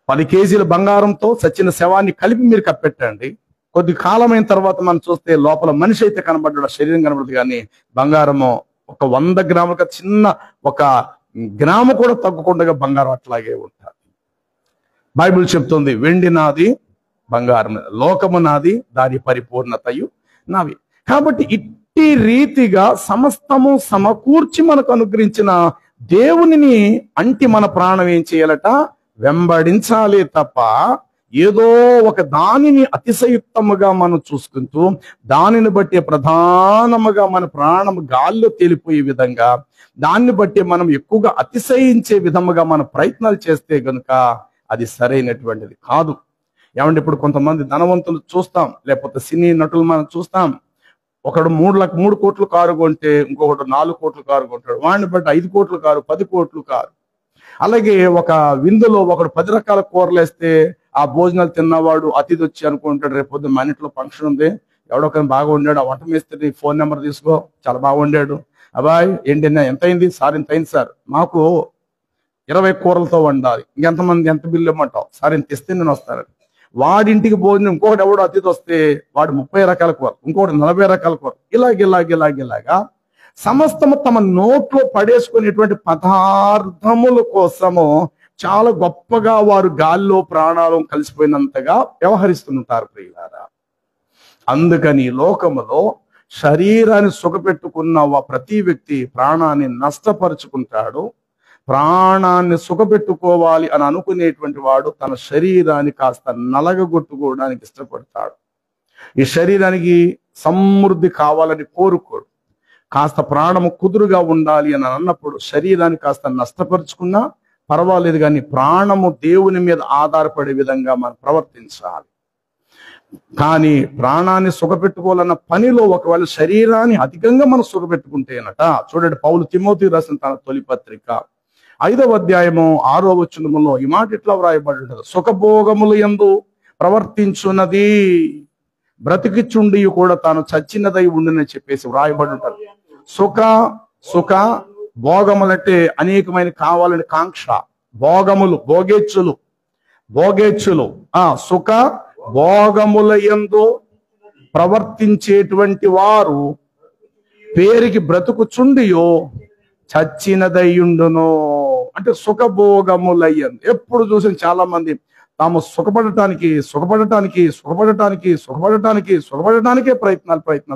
[SPEAKER 1] 10 కేజీల బంగారంతో సచిన శవాన్ని కలిపి మీరు కప్పెట్టండి, కొద్ది కాలమైన తర్వాత మనం చూస్తే లోపల మనిషి అయితే కనబడ్డాడు, శరీరం కనబడదు. కానీ బంగారము ఒక 100 గ్రాముల చిన్న 1 గ్రాము కూడా తగ్గకుండా బంగారం అట్లాగే ఉంటుంది. బైబిల్ చెప్తుంది, వెండి నాది బంగారం లోకము నాది, దాని పరిపూర్ణతయు నావి. కాబట్టి ఇట్టి రీతిగా సమస్తము సమకూర్చి మనకు అనుగ్రహించిన దేవునిని అంటి మన ప్రాణం ఏం చేయాలట? వెంబడించాలి తప్ప ఏదో ఒక దానిని అతిశయుక్తముగా మనం చూసుకుంటూ దానిని బట్టి ప్రధానముగా మన ప్రాణం గాల్లో తేలిపోయే విధంగా, దాన్ని బట్టి మనం ఎక్కువగా అతిశయించే విధముగా మన ప్రయత్నాలు చేస్తే గనుక అది సరైనటువంటిది కాదు. ఏమంటే ఇప్పుడు కొంతమంది ధనవంతులు చూస్తాం, లేకపోతే సినీ నటులు మనం చూస్తాం. ఒకడు 3 కోట్ల కారు కొంటే ఇంకొకటి 4 కోట్ల కారు కొంటాడు, వాడిని బట్టి 5 కోట్ల కారు, 10 కోట్లు కారు. అలాగే ఒక విందులో ఒకడు 10 రకాల కూరలు వేస్తే ఆ భోజనాలు తిన్నవాడు అతిథి వచ్చి అనుకుంటాడు, రేపు పొద్దున్న మన ఇంట్లో ఫంక్షన్ ఉంది, ఎవడొకరిని బాగా వండాడు, ఆ వంట మేస్త్రి ఫోన్ నెంబర్ తీసుకో, చాలా బాగా వండాడు, అబ్బాయి ఏంటి ఎంత అయింది సార్, ఇంత అయింది సార్, మాకు 20 కూరలతో వండాలి, ఇంకెంతమంది ఎంత బిల్లు ఇమ్మంటావు సార్, ఇంత ఇస్తే నేను వస్తాను. వాడింటికి భోజనం ఇంకొకటి ఎవడో అతిథి వస్తే వాడు 30 రకాల కూర, ఇంకొకటి 40 రకాల కూర, ఇలాగా సమస్తము తమ నోట్లో పడేసుకునేటువంటి పదార్థముల కోసము చాలా గొప్పగా వారు గాల్లో ప్రాణాలు కలిసిపోయినంతగా వ్యవహరిస్తుంటారు ప్రియులారా. అందుకని లోకములో శరీరాన్ని సుఖపెట్టుకున్న ప్రతి వ్యక్తి ప్రాణాన్ని నష్టపరుచుకుంటాడు. ప్రాణాన్ని సుఖపెట్టుకోవాలి అని అనుకునేటువంటి వాడు తన శరీరాన్ని కాస్త నలగగొట్టుకోవడానికి ఇష్టపడతాడు. ఈ శరీరానికి సమృద్ధి కావాలని కోరుకోడు. కాస్త ప్రాణము కుదురుగా ఉండాలి అని అన్నప్పుడు శరీరాన్ని కాస్త నష్టపరుచుకున్నా పర్వాలేదు, కానీ ప్రాణము దేవుని మీద ఆధారపడే విధంగా మనం ప్రవర్తించాలి. కానీ ప్రాణాన్ని సుఖపెట్టుకోవాలన్న పనిలో ఒకవేళ శరీరాన్ని అధికంగా మనం సుఖపెట్టుకుంటేనట, చూడండి పౌలు తిమోతికి రాసిన తన తొలి పత్రిక 5వ అధ్యాయము 6వ వచనములో ఈ మాట ఇట్లా వ్రాయబడి ఉంటుంది, సుఖభోగములు యందు ప్రవర్తించున్నది బ్రతికిచుండి కూడా తాను చచ్చినదై ఉండునని చెప్పేసి వ్రాయబడి ఉంటుంది. సుఖ భోగములంటే అనేకమైన కావాలని కాంక్ష, భోగములు భోగేచ్చులు సుఖ భోగముల యందు ప్రవర్తించేటువంటి వారు పేరుకి బ్రతుకుచుండియో చచ్చినదయ్యుండును. అంటే సుఖభోగములయ్యందు ఎప్పుడు చూసిన చాలా మంది తాము సుఖపడటానికే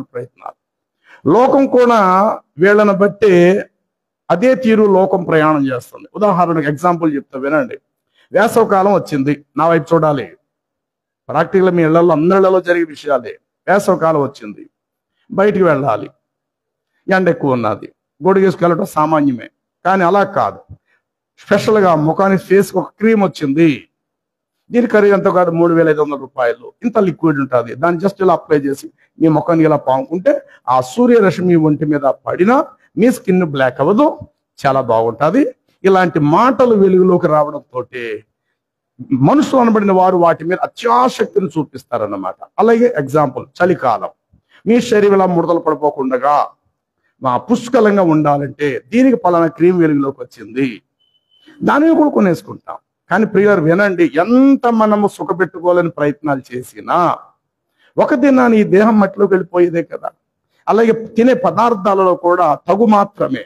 [SPEAKER 1] ప్రయత్నాలు. లోకం కూడా వీళ్ళని బట్టి అదే తీరు లోకం ప్రయాణం చేస్తుంది. ఉదాహరణకు ఎగ్జాంపుల్ చెప్తా వినండి. వేసవకాలం వచ్చింది, నా వైపు చూడాలి, ప్రాక్టికల్ మీ ఇళ్లలో అందరిలో జరిగే విషయాలే. వేసవకాలం వచ్చింది, బయటికి వెళ్ళాలి, ఎండ ఎక్కువ ఉన్నది, గొడుగేసుకెళ్ళటం సామాన్యమే. కానీ అలా కాదు, స్పెషల్గా ముఖానికి ఫేస్కి ఒక క్రీమ్ వచ్చింది, దీని ఖరీదు ఎంత కాదు 3,500 రూపాయలు, ఇంత లిక్విడ్ ఉంటుంది, దాన్ని జస్ట్ ఇలా అప్లై చేసి మీ ముఖానికి ఇలా పాముకుంటే ఆ సూర్యరశ్మి ఒంటి మీద పడినా మీ స్కిన్ బ్లాక్ అవ్వదు, చాలా బాగుంటుంది. ఇలాంటి మాటలు వెలుగులోకి రావడంతో మనుషులు అనబడిన వారు వాటి మీద అత్యాశక్తిని చూపిస్తారన్నమాట. అలాగే ఎగ్జాంపుల్ చలికాలం, మీ శరీరంలో ముడతలు పడిపోకుండా పుష్కలంగా ఉండాలంటే దీనికి పలానా క్రీమ్ వెలుగులోకి వచ్చింది, దానిని కూడా కొనేసుకుంటాం. కానీ ప్రియులారా వినండి, ఎంత మనము సుఖపెట్టుకోవాలని ప్రయత్నాలు చేసినా ఒక దినాన్ని ఈ దేహం మట్టిలోకి వెళ్ళిపోయేదే కదా. అలాగే తినే పదార్థాలలో కూడా తగు మాత్రమే,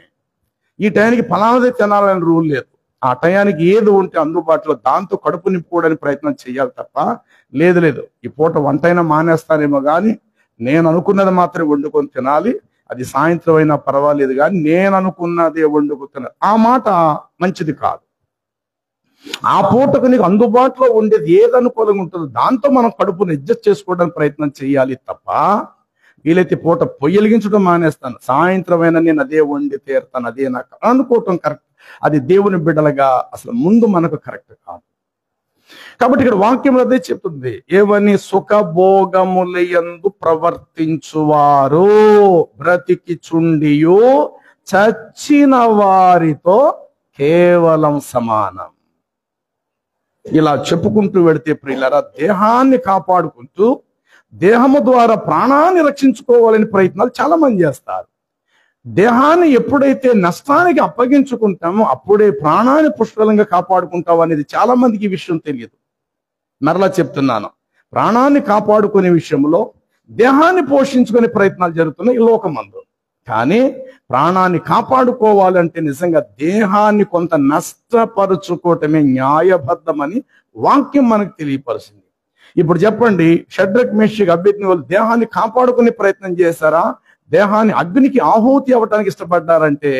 [SPEAKER 1] ఈ టయానికి ఫలానదే తినాలని రూల్ లేదు. ఆ టయానికి ఏది ఉంటే అందుబాటులో దాంతో కడుపు నింపుకోవడానికి ప్రయత్నం చేయాలి తప్ప లేదు ఈ పూట వంటైనా మానేస్తానేమో కానీ నేను అనుకున్నది మాత్రమే వండుకొని తినాలి, అది సాయంత్రం అయినా పర్వాలేదు కానీ నేను అనుకున్నదే వండుకొని తినాలి, ఆ మాట మంచిది కాదు. ఆ పూటకు నీకు అందుబాటులో ఉండేది ఏది అనుకూలంగా ఉంటుందో దాంతో మనం కడుపును అడ్జస్ట్ చేసుకోవడానికి ప్రయత్నం చేయాలి తప్ప వీలైతే పూట పొయ్యలిగించడం మానేస్తాను, సాయంత్రం అయినా నేను అదే వండి తీరుతాను, అదే నాకు అనుకోవటం కరెక్ట్, అది దేవుని బిడ్డలుగా అసలు ముందు మనకు కరెక్ట్ కాదు. కాబట్టి ఇక్కడ వాక్యం అదే చెప్తుంది, ఏవని సుఖభోగములయందు ప్రవర్తించువారు బ్రతికిచుండియో చచ్చిన వారితో కేవలం సమానం. ఇలా చెప్పుకుంటూ వెళితే ప్రియులారా, దేహాన్ని కాపాడుకుంటూ దేహము ద్వారా ప్రాణాన్ని రక్షించుకోవాలని ప్రయత్నాలు చాలా మంది చేస్తారు. దేహాన్ని ఎప్పుడైతే నష్టానికి అప్పగించుకుంటామో అప్పుడే ప్రాణాన్ని పుష్కలంగా కాపాడుకుంటాం అనేది చాలా మందికి ఈ విషయం తెలియదు. మరలా చెప్తున్నాను, ప్రాణాన్ని కాపాడుకునే విషయంలో దేహాన్ని పోషించుకునే ప్రయత్నాలు జరుగుతున్నాయి ఈ లోకమందు. కానీ ప్రాణాన్ని కాపాడుకోవాలంటే నిజంగా దేహాన్ని కొంత నష్టపరుచుకోవటమే న్యాయబద్ధమని వాక్యం మనకు తెలియపరిచింది. ఇప్పుడు చెప్పండి, షడ్రక్ మేషక్ అబేద్నెగోలు దేహాన్ని కాపాడుకునే ప్రయత్నం చేశారా, దేహాన్ని అగ్నికి ఆహుతి అవ్వటానికి ఇష్టపడ్డారంటే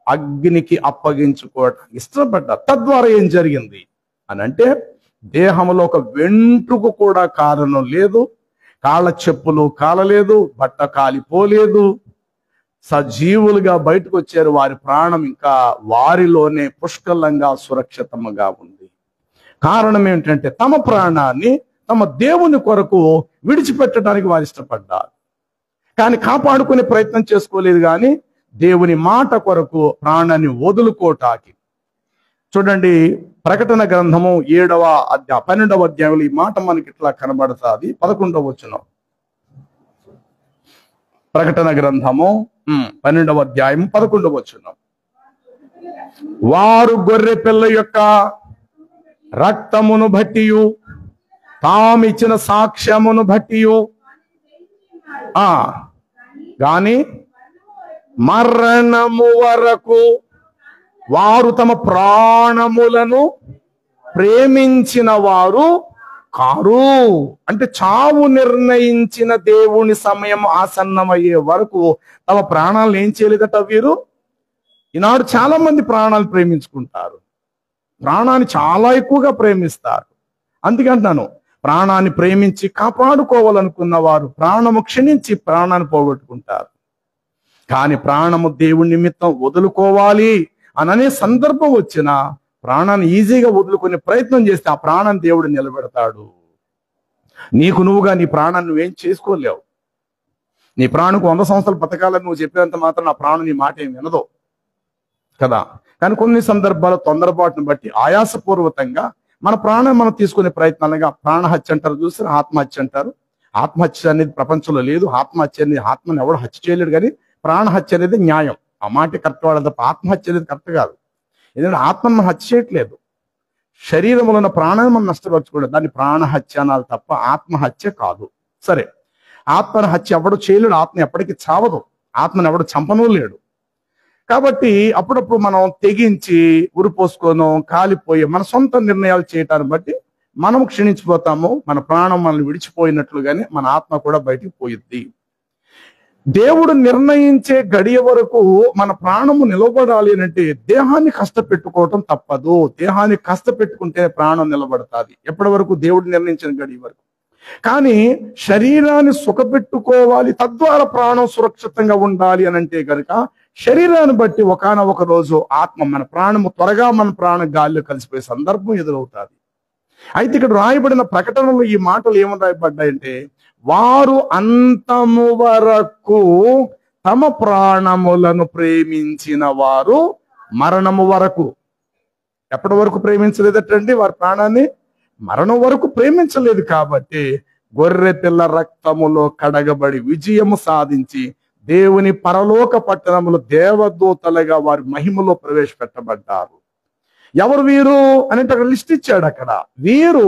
[SPEAKER 1] అగ్నికి అప్పగించుకోవటానికి ఇష్టపడ్డారు. తద్వారా ఏం జరిగింది అని అంటే దేహంలో ఒక వెంట్రుకు కూడా కారణం లేదు, కాళ్ళ చెప్పులు కాలలేదు, బట్ట కాలిపోలేదు, సజీవులుగా బయటకు వచ్చారు. వారి ప్రాణం ఇంకా వారిలోనే పుష్కలంగా సురక్షితంగా ఉంది. కారణం ఏంటంటే తమ ప్రాణాన్ని తమ దేవుని కొరకు విడిచిపెట్టడానికి వారు ఇష్టపడ్డారు. కానీ కాపాడుకునే ప్రయత్నం చేసుకోలేదు, కానీ దేవుని మాట కొరకు ప్రాణాన్ని వదులుకోటానికి చూడండి, ప్రకటన గ్రంథము 7వ అధ్యాయం 12వ అధ్యాయంలో ఈ మాట మనకి ఇట్లా కనబడుతుంది. 11వ వచనం. ప్రకటన గ్రంథము 12వ అధ్యాయం 11వ వచనం. వారు గొర్రె పిల్ల యొక్క రక్తమును బట్టియు తామిచ్చిన సాక్ష్యమును బట్టియు గాని మరణము వరకు వారు తమ ప్రాణములను ప్రేమించిన వారు కారు. అంటే చావు నిర్ణయించిన దేవుని సమయం ఆసన్నమయ్యే వరకు తమ ప్రాణాలను ఏం చేయలేదట వీరు. ఈనాడు చాలా మంది ప్రాణాలు ప్రేమించుకుంటారు, ప్రాణాన్ని చాలా ఎక్కువగా ప్రేమిస్తారు. అందుకంటున్నాను, ప్రాణాన్ని ప్రేమించి కాపాడుకోవాలనుకున్న వారు ప్రాణము క్షీణించి ప్రాణాన్ని పోగొట్టుకుంటారు. కానీ ప్రాణము దేవుని నిమిత్తం వదులుకోవాలి అననే సందర్భం వచ్చిన ప్రాణాన్ని ఈజీగా వదులుకునే ప్రయత్నం చేస్తే ఆ ప్రాణాన్ని దేవుడు నిలబెడతాడు. నీకు నువ్వుగా నీ ప్రాణాన్ని నువ్వేం చేసుకోలేవు. నీ ప్రాణకు 100 సంవత్సరాలు బతకాలని నువ్వు చెప్పేంత మాత్రం నా ప్రాణం నీ మాట ఏం వినదు కదా. కానీ కొన్ని సందర్భాలు తొందరపాటును బట్టి ఆయాసపూర్వకంగా మన ప్రాణం మనం తీసుకునే ప్రయత్నాలుగా ప్రాణహత్య అంటారు, చూసి ఆత్మహత్య అంటారు. ఆత్మహత్య అనేది ప్రపంచంలో లేదు. ఆత్మహత్య అనేది ఆత్మని ఎవడు హత్య చేయలేడు, కానీ ప్రాణహత్య అనేది న్యాయం. ఆ మాట కరెక్ట్ వాడదు తప్ప ఆత్మహత్య అనేది కరెక్ట్ కాదు. ఎందుకంటే ఆత్మను మనం హత్య చేయట్లేదు, శరీరంలో ఉన్న ప్రాణాన్ని మనం నష్టపరచుకోవడం, దాన్ని ప్రాణహత్య అనాలి తప్ప ఆత్మహత్య కాదు. సరే, ఆత్మను హత్య ఎవడు చేయలేడు, ఆత్మ ఎప్పటికీ చావదు, ఆత్మను ఎవడు చంపనూ లేడు. కాబట్టి అప్పుడప్పుడు మనం తెగించి ఉరిపోసుకోను కాలిపోయి మన సొంత నిర్ణయాలు చేయటాన్ని బట్టి మనం క్షీణించిపోతాము. మన ప్రాణం మనల్ని విడిచిపోయినట్లుగానే మన ఆత్మ కూడా బయటికి పోయిద్ది. దేవుడు నిర్ణయించే గడియ వరకు మన ప్రాణము నిలబడాలి అంటే దేహాన్ని కష్టపెట్టుకోవటం తప్పదు. దేహాన్ని కష్టపెట్టుకుంటే ప్రాణం నిలబడతాది. ఎప్పటి వరకు? దేవుడు నిర్ణయించిన గడియ వరకు. కానీ శరీరాన్ని సుఖపెట్టుకోవాలి, తద్వారా ప్రాణం సురక్షితంగా ఉండాలి అని అంటే కనుక శరీరాన్ని బట్టి ఒకానొక రోజు ఆత్మ మన ప్రాణము త్వరగా మన ప్రాణ గాలిలో కలిసిపోయే సందర్భం ఎదురవుతుంది. అయితే ఇక్కడ రాయబడిన ప్రకటనలో ఈ మాటలు ఏమని రాయబడ్డాయంటే, వారు అంతము వరకు తమ ప్రాణములను ప్రేమించిన వారు మరణము వరకు. ఎప్పటి వరకు ప్రేమించలేదటండి వారి ప్రాణాన్ని? మరణం వరకు ప్రేమించలేదు. కాబట్టి గొర్రె పిల్ల రక్తములో కడగబడి విజయము సాధించి దేవుని పరలోక పట్టణములో దేవదూతలుగా వారి మహిమలో ప్రవేశపెట్టబడ్డారు. ఎవరు వీరు అని అక్కడ లిస్ట్ ఇచ్చాడు. అక్కడ వీరు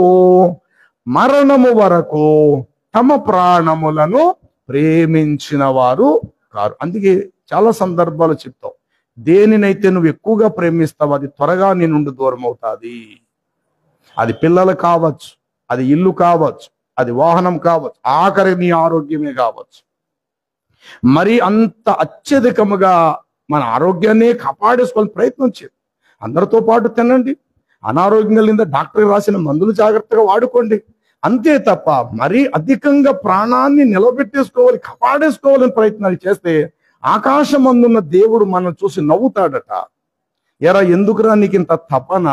[SPEAKER 1] మరణము వరకు తమ ప్రాణములను ప్రేమించిన వారు కారు. అందుకే చాలా సందర్భాలు చెప్తావు, దేనినైతే నువ్వు ఎక్కువగా ప్రేమిస్తావు అది త్వరగా నీ నుండి దూరం అవుతుంది. అది పిల్లలు కావచ్చు, అది ఇల్లు కావచ్చు, అది వాహనం కావచ్చు, ఆఖరి నీ ఆరోగ్యమే కావచ్చు. మరి అంత అత్యధికముగా మన ఆరోగ్యాన్ని కాపాడేసుకోవాలని ప్రయత్నం చేయండి. అందరితో పాటు తినండి, అనారోగ్యం కలిగిందా డాక్టర్ రాసిన మందులు జాగ్రత్తగా వాడుకోండి. అంతే తప్ప మరీ అధికంగా ప్రాణాన్ని నిలబెట్టేసుకోవాలి, కాపాడేసుకోవాలని ప్రయత్నాలు చేస్తే ఆకాశం అందున్న దేవుడు మనం చూసి నవ్వుతాడట. ఎరా ఎందుకురా నీకు ఇంత తపన,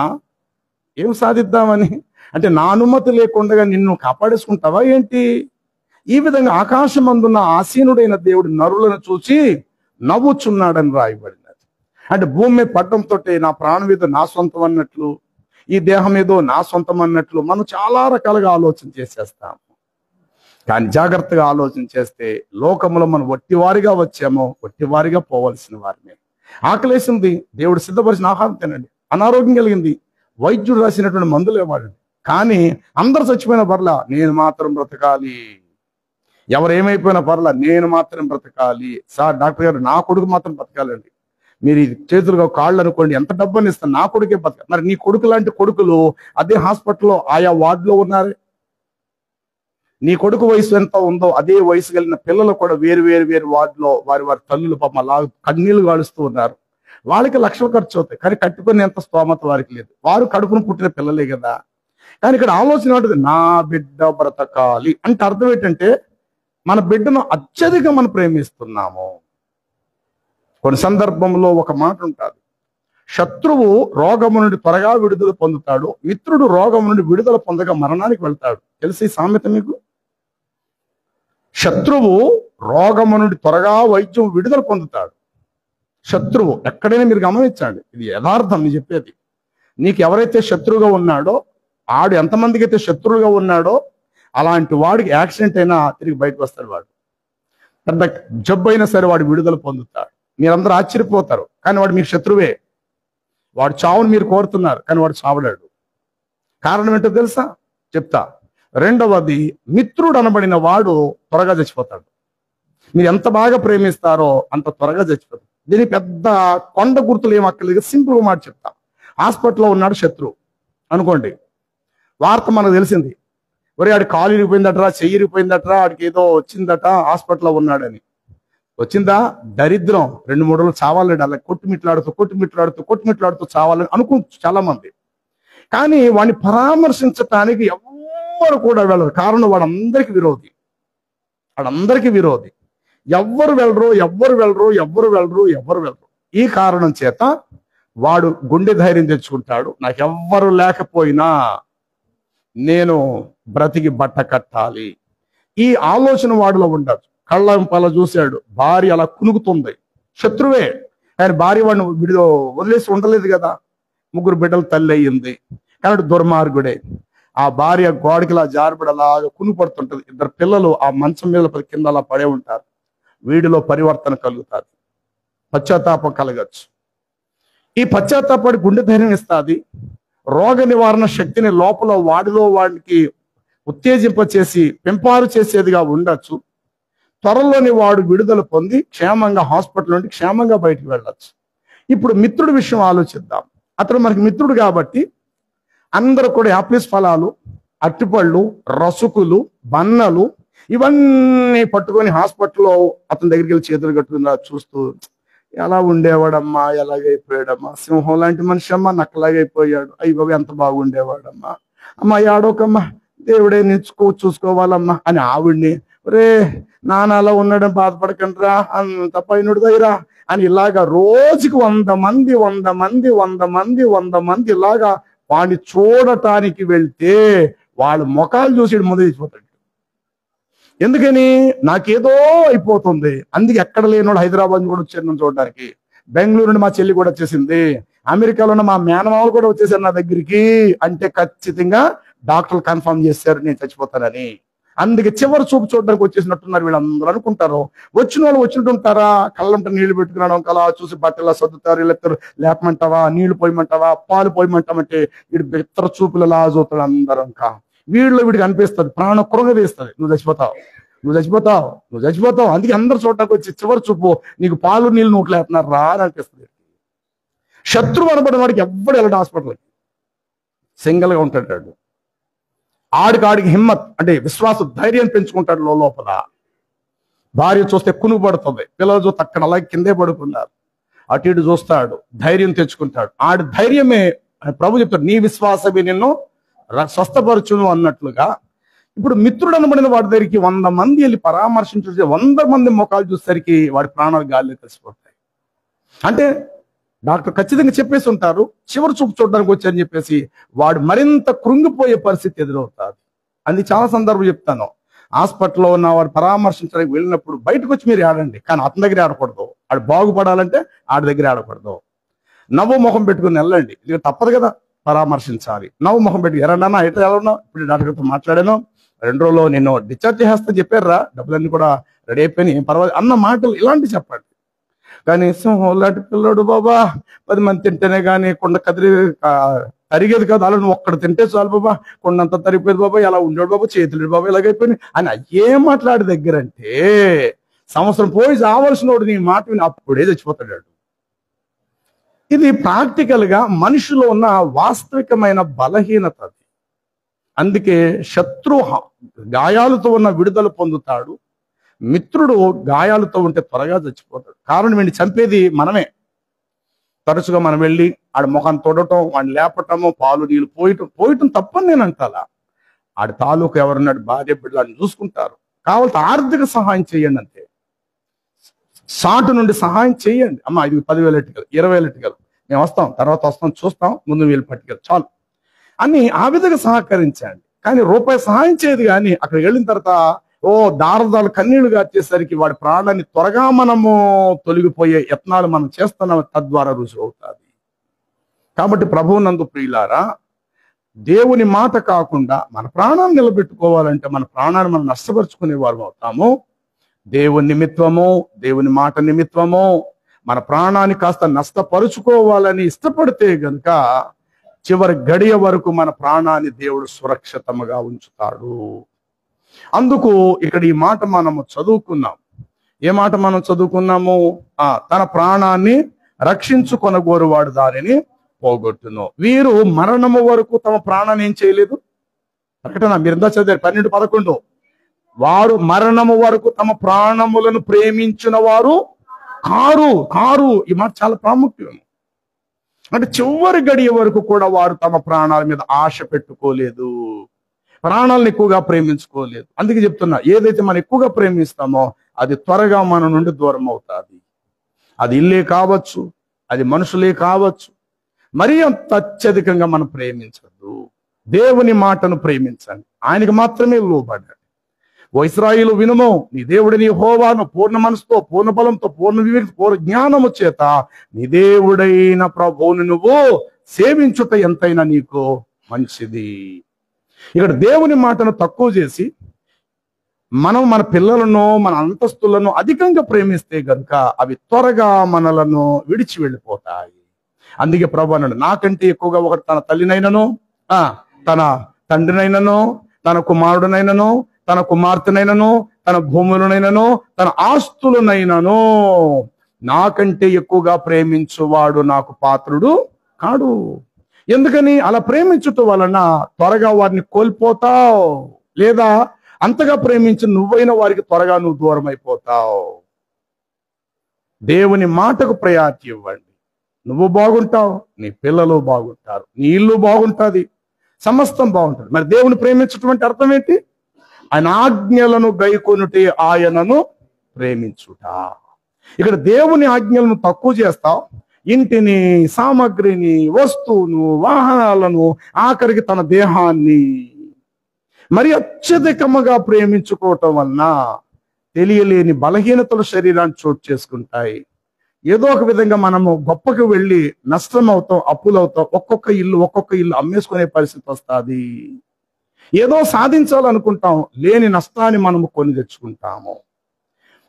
[SPEAKER 1] ఏం సాధిద్దామని? అంటే నా అనుమతి లేకుండా నిన్ను కాపాడేసుకుంటావా ఏంటి? ఈ విధంగా ఆకాశం అందున్న ఆసీనుడైన దేవుడు నరులను చూసి నవ్వుచున్నాడని రాయబడినది. అంటే భూమి పడ్డంతో నా ప్రాణం ఏదో నా సొంతం అన్నట్లు, ఈ దేహం ఏదో నా సొంతం అన్నట్లు మనం చాలా రకాలుగా ఆలోచన చేసేస్తాం. కానీ జాగ్రత్తగా ఆలోచన చేస్తే లోకంలో మనం వట్టివారిగా వచ్చామో వట్టివారిగా పోవలసిన వారిని. ఆకలేసింది, దేవుడు సిద్ధపరిచిన ఆహారం తినండి. అనారోగ్యం కలిగింది, వైద్యుడు రాసినటువంటి మందులు ఇవ్వాలండి. కానీ అందరు చచ్చిపోయిన పర్లా నేను మాత్రం బ్రతకాలి, ఎవరు ఏమైపోయినా పర్లా నేను మాత్రం బ్రతకాలి. సార్ డాక్టర్ గారు నా కొడుకు మాత్రం బ్రతకాలండి, మీరు చేతులుగా కాళ్ళు అనుకోండి, ఎంత డబ్బుని ఇస్తాను, నా కొడుకే బతకాలి. మరి నీ కొడుకు లాంటి కొడుకులు అదే హాస్పిటల్లో ఆయా వార్డులో ఉన్నారే. నీ కొడుకు వయసు ఎంత ఉందో అదే వయసు కలిగిన పిల్లలు కూడా వేరు వార్డులో వారి తల్లులు పాపం అలా కన్నీళ్లు గాలుస్తూ ఉన్నారు. వాళ్ళకి లక్షలు ఖర్చు అవుతాయి, కానీ కట్టుకునే ఎంత స్తోమత వారికి లేదు. వారు కడుపును పుట్టిన పిల్లలే కదా. కానీ ఇక్కడ ఆలోచన ఉంటుంది, నా బిడ్డ బ్రతకాలి అంటే అర్థం ఏంటంటే మన బిడ్డను అత్యధికంగా మనం ప్రేమిస్తున్నాము. కొన్ని సందర్భంలో ఒక మాట ఉంటుంది, శత్రువు రోగము నుండి త్వరగా విడుదల పొందుతాడు, మిత్రుడు రోగం నుండి విడుదల పొందగా మరణానికి వెళ్తాడు. తెలిసి సామెత మీకు? శత్రువు రోగము నుండి త్వరగా వైద్యం విడుదల పొందుతాడు. శత్రువు ఎక్కడైనా మీరు గమనించండి, ఇది యథార్థం నేను చెప్పేది. నీకు ఎవరైతే శత్రువుగా ఉన్నాడో, ఆడు ఎంతమందికి అయితే శత్రువుగా ఉన్నాడో అలాంటి వాడికి యాక్సిడెంట్ అయినా తిరిగి బయటకు వస్తాడు. వాడు పెద్ద జబ్బు అయినా సరే వాడు విడుదల పొందుతాడు. మీరందరూ ఆశ్చర్యపోతారు, కానీ వాడు మీకు శత్రువే. వాడు చావును మీరు కోరుతున్నారు, కానీ వాడు చావడాడు. కారణం ఏంటో తెలుసా? చెప్తా. రెండవది, మిత్రుడు అనబడిన వాడు త్వరగా చచ్చిపోతాడు. మీరు ఎంత బాగా ప్రేమిస్తారో అంత త్వరగా చచ్చిపోతాడు. దీనికి పెద్ద కొండ గుర్తులు ఏం అక్కర్లేదు, సింపుల్గా మాట చెప్తా. హాస్పిటల్లో ఉన్నాడు శత్రువు అనుకోండి, వార్త మనకు తెలిసింది, ఒరే ఆడి కాలు ఇరిగిపోయిందట్రా, చెయ్యి ఇరిగిపోయిందట్రా, ఆడికి ఏదో వచ్చిందట, హాస్పిటల్లో ఉన్నాడని. వచ్చిందా? దరిద్రం. 2-3 రోజులు చావాలండి. అలా కొట్టుమిట్లాడుతూ చావాలని అనుకుంటు చాలా మంది. కానీ వాడిని పరామర్శించటానికి ఎవ్వరు కూడా వెళ్ళరు. కారణం వాడందరికి విరోధి. ఎవ్వరు వెళ్ళరు. ఈ కారణం చేత వాడు గుండె ధైర్యం తెచ్చుకుంటాడు. నాకెవ్వరు లేకపోయినా నేను బ్రతికి బట్ట కట్టాలి. ఈ ఆలోచన వాడిలో ఉండదు. కళ్ళంపల చూశాడు, భార్య అలా కునుకుతుంది. శత్రువే, ఆయన భార్య వాడిని వదిలేసి ఉండలేదు కదా. 3 బిడ్డలు తల్లి అయ్యింది, కానీ దుర్మార్గుడే. ఆ భార్య గోడకిలా జారిపడి అలాగా కునుపడుతుంటది. 2 పిల్లలు ఆ మంచం మీద కింద అలా పడే ఉంటారు. వీడిలో పరివర్తన కలుగుతుంది, పశ్చాత్తాపం కలగచ్చు. ఈ పశ్చాత్తాపాడి గుండె ధైర్యం ఇస్తుంది. రోగ నివారణ శక్తిని లోపల వాడికి ఉత్తేజింపచేసి పెంపారు చేసేదిగా ఉండొచ్చు. త్వరలోని వాడు విడుదల పొంది క్షేమంగా హాస్పిటల్ నుండి క్షేమంగా బయటికి వెళ్ళొచ్చు. ఇప్పుడు మిత్రుడి విషయం ఆలోచిద్దాం. అతడు మనకి మిత్రుడు కాబట్టి అందరూ కూడా యాపిల్స్ ఫలాలు, అట్టిపళ్ళు, రసుకులు, బన్నలు ఇవన్నీ పట్టుకొని హాస్పిటల్లో అతని దగ్గరికి వెళ్ళి చేతులు కట్టుకుని చూస్తూ, ఎలా ఉండేవాడమ్మా, ఎలాగైపోయాడమ్మా, సింహం లాంటి మనిషి అమ్మా, నక్కలాగైపోయాడు, అయ్యి బాబు ఎంత బాగుండేవాడమ్మా, అమ్మా ఆడోకమ్మా, దేవుడే చూసుకోవాలమ్మా అని ఆవిడ్ని, రే నాన్న అలా ఉన్నాడని బాధపడకండిరా, అంత పైనుడు దగ్గరా అని ఇలాగా రోజుకి 100 మంది ఇలాగా వాడిని చూడటానికి వెళ్తే వాళ్ళ ముఖాలు చూసి ముందు తెచ్చిపోతాడు. ఎందుకని? నాకేదో అయిపోతుంది. అందుకే ఎక్కడ లేనోడు హైదరాబాద్ కూడా వచ్చారు నన్ను చూడడానికి. బెంగళూరు నుండి మా చెల్లి కూడా వచ్చేసింది, అమెరికాలో ఉన్న మా మేనమామలు కూడా వచ్చేసారు నా దగ్గరికి. అంటే ఖచ్చితంగా డాక్టర్లు కన్ఫర్మ్ చేశారు నేను చచ్చిపోతానని. అందుకే చివరి చూపు చూడడానికి వచ్చేసినట్టున్నారు వీళ్ళందరూ అనుకుంటారు. వచ్చిన వాళ్ళు వచ్చినట్టుంటారా? కళ్ళంట నీళ్లు పెట్టుకున్నాడు అలా చూసి బట్టలా సర్దుతారు. లేపమంటావా, నీళ్లు పోయమంటావా, పాలు పోయమంటామంటే వీడు బిత్తర చూపులు అలా చూస్తాడు అందరం. వీడికి అనిపిస్తుంది, ప్రాణం కురగదీస్తుంది, నువ్వు చచ్చిపోతావు. అందుకే అందరు చూడటానికి వచ్చి చివరి చూపు నీకు పాలు నీళ్ళు నోట్లు వేస్తున్నారు రా అని అనిపిస్తుంది. శత్రువు అనబడిన వాడికి ఎవ్వడు వెళ్ళడు హాస్పిటల్కి, సింగిల్ గా ఉంటాడు. ఆడికి హిమ్మత్ అంటే విశ్వాస ధైర్యం పెంచుకుంటాడు లోపల. భార్య చూస్తే కునుపడుతుంది, పిల్లలు చూస్తే అక్కడ అలాగే కిందే పడుకున్నారు. అటు ఇటు చూస్తాడు, ధైర్యం తెచ్చుకుంటాడు. ఆడి ధైర్యమే ప్రభు చెప్తాడు, నీ విశ్వాసమే నిన్ను స్వస్థపరచును అన్నట్లుగా. ఇప్పుడు మిత్రుడు అనబడిన వాడి దగ్గరికి 100 మంది వెళ్ళి పరామర్శించే 100 మంది ముఖాలు చూసేసరికి వాడి ప్రాణాలు గాలి కలిసిపోతాయి. అంటే డాక్టర్ ఖచ్చితంగా చెప్పేసి ఉంటారు, చివరి చూపు చూడడానికి వచ్చారని చెప్పేసి వాడు మరింత కృంగిపోయే పరిస్థితి ఎదురవుతుంది. అది చాలా సందర్భం చెప్తాను. హాస్పిటల్లో ఉన్న వాడు పరామర్శించడానికి వెళ్ళినప్పుడు బయటకు వచ్చి మీరు ఆడండి, కానీ అతని దగ్గర ఆడకూడదు. ఆడు బాగుపడాలంటే ఆడి దగ్గర ఆడకూడదు. నవ్వు ముఖం పెట్టుకుని వెళ్ళండి, ఇది తప్పదు కదా, పరామర్శించాలి. నవ్వు ముఖం పెట్టుకు ఎరన్నా ఎట్లా ఎలా ఉన్నావు, ఇప్పుడు డాక్టర్తో మాట్లాడాను, 2 రోజుల్లో నేను డిశ్చార్జ్ చేస్తా చెప్పారా, డబ్బులన్నీ కూడా రెడీ అయిపోయినాయి, ఏం పర్వాలేదు అన్న మాటలు ఇలాంటివి చెప్పండి. కనీసం లాంటి పిల్లడు బాబా 10 మంది తింటేనే కానీ కొండ తరిగేది కాదు, అలా నువ్వు ఒక్కడ తింటే చాలు బాబా, కొండంతా తరిగిపోయేది బాబా, ఎలా ఉండేడు బాబా, చేతులు బాబా ఇలాగైపోయినాయి అని ఏం మాట్లాడే దగ్గర అంటే సంవత్సరం పోయి చావాల్సిన వాడు నీ మాట విని అప్పుడే చచ్చిపోతాడు. ఇది ప్రాక్టికల్ గా మనిషిలో ఉన్న వాస్తవికమైన బలహీనత. అది అందుకే శత్రు గాయాలతో ఉన్న విడుదల పొందుతాడు, మిత్రుడు గాయాలతో ఉంటే త్వరగా చచ్చిపోతాడు. కారణం ఏంటి? చంపేది మనమే. తరచుగా మనం వెళ్ళి ఆడి ముఖాన్ని తొడటం, వాడిని లేపటము, పాలు నీళ్ళు పోయటం తప్పని నేను అంటాలా. ఆడి తాలూకు ఎవరున్నాడు, భార్య బిడ్డలని చూసుకుంటారు. కావాల్సిన ఆర్థిక సహాయం చేయండి, అంతే. సాటు నుండి సహాయం చేయండి. అమ్మ ఇది 10,000 ఎట్టుకెళ్ళి, 20,000 ఎట్టుకెళ్ళి, మేము వస్తాం, తర్వాత వస్తాం, చూస్తాం, ముందు వీళ్ళు పట్టుకెళ్ళి చాలు అని ఆ విధంగా సహకరించండి. కానీ రూపాయి సహాయం చేయదు. కానీ అక్కడికి వెళ్ళిన తర్వాత దారదాలు కన్నీళ్లు గార్చేసరికి వాడి ప్రాణాన్ని త్వరగా మనము తొలగిపోయే యత్నాలు మనం చేస్తున్నాం, తద్వారా రుజువు అవుతుంది. కాబట్టి ప్రభువునందు ప్రియులారా, దేవుని మాట కాకుండా మన ప్రాణాన్ని నిలబెట్టుకోవాలంటే మన ప్రాణాన్ని మనం నష్టపరుచుకునే వారు అవుతాము. దేవుని నిమిత్తము, దేవుని మాట నిమిత్తము మన ప్రాణాన్ని కాస్త నష్టపరుచుకోవాలని ఇష్టపడితే గనుక చివరి గడియ వరకు మన ప్రాణాన్ని దేవుడు సురక్షితంగా ఉంచుతాడు. అందుకు ఇక్కడ ఈ మాట మనము చదువుకున్నాం. ఏ మాట మనం చదువుకున్నాము? తన ప్రాణాన్ని రక్షించుకొనగోరువాడు దానిని పోగొట్టును. వీరు మరణము వరకు తమ ప్రాణాన్ని ఏం చేయలేదు. ప్రకటన మీరిందా చదివారు 12:11. వారు మరణము వరకు తమ ప్రాణములను ప్రేమించిన వారు కారు. ఈ మాట చాలా ప్రాముఖ్యం. అంటే చివరి గడియ వరకు కూడా వారు తమ ప్రాణాల మీద ఆశ పెట్టుకోలేదు, ప్రాణాలను ఎక్కువగా ప్రేమించుకోలేదు. అందుకే చెప్తున్నా, ఏదైతే మనం ఎక్కువగా ప్రేమిస్తామో అది త్వరగా మన నుండి దూరం అవుతుంది. అది ఇల్లే కావచ్చు, అది మనుషులే కావచ్చు. మరీ అంత అత్యధికంగా మనం ప్రేమించద్దు. దేవుని మాటను ప్రేమించండి, ఆయనకి మాత్రమే లోబడండి. ఓ ఇశ్రాయేలు వినుము, నీ దేవుడిని యెహోవాను పూర్ణ మనసుతో, పూర్ణ బలంతో, పూర్ణ జ్ఞానము చేత నీ దేవుడైన ప్రభువుని నువ్వు సేవించుట ఎంతైనా నీకు మంచిది. ఇక్కడ దేవుని మాటను తక్కువ చేసి మనం మన పిల్లలను, మన అంతస్తులను అధికంగా ప్రేమిస్తే గనుక అవి త్వరగా మనలను విడిచి వెళ్ళిపోతాయి. అందుకే ప్రభు అన్నాడు, నాకంటే ఎక్కువగా ఒకటి తన తల్లినైనను, తన తండ్రినైనను, తన కుమారుడునైనను, తన కుమార్తెనైనను, తన భూములనైనను, తన ఆస్తులనైనను నాకంటే ఎక్కువగా ప్రేమించువాడు నాకు పాత్రుడు కాడు. ఎందుకని? అలా ప్రేమించుట వలన త్వరగా వారిని కోల్పోతావు, లేదా అంతగా ప్రేమించి నువ్వైన వారికి త్వరగా నువ్వు దూరం అయిపోతావు. దేవుని మాటకు ప్రయారిటీ ఇవ్వండి. నువ్వు బాగుంటావు, నీ పిల్లలు బాగుంటారు, నీ ఇల్లు బాగుంటుంది, సమస్తం బాగుంటుంది. మరి దేవుని ప్రేమించటం అంటే అర్థం ఏంటి? ఆయన ఆజ్ఞలను గైకొనుటే ఆయనను ప్రేమించుట. ఇక్కడ దేవుని ఆజ్ఞలను తక్కువ చేస్తావు, ఇంటిని, సామగ్రిని, వస్తువును, వాహనాలను, ఆఖరికి తన దేహాన్ని మరి అత్యధికముగా ప్రేమించుకోవటం వలన తెలియలేని బలహీనతలు శరీరాన్ని చోటు చేసుకుంటాయి. ఏదో ఒక విధంగా మనము గొప్పకు వెళ్ళి నష్టం అవుతాం, అప్పులవుతాం, ఒక్కొక్క ఇల్లు అమ్మేసుకునే పరిస్థితి వస్తుంది. ఏదో సాధించాలనుకుంటాం, లేని నష్టాన్ని మనము కొని తెచ్చుకుంటాము.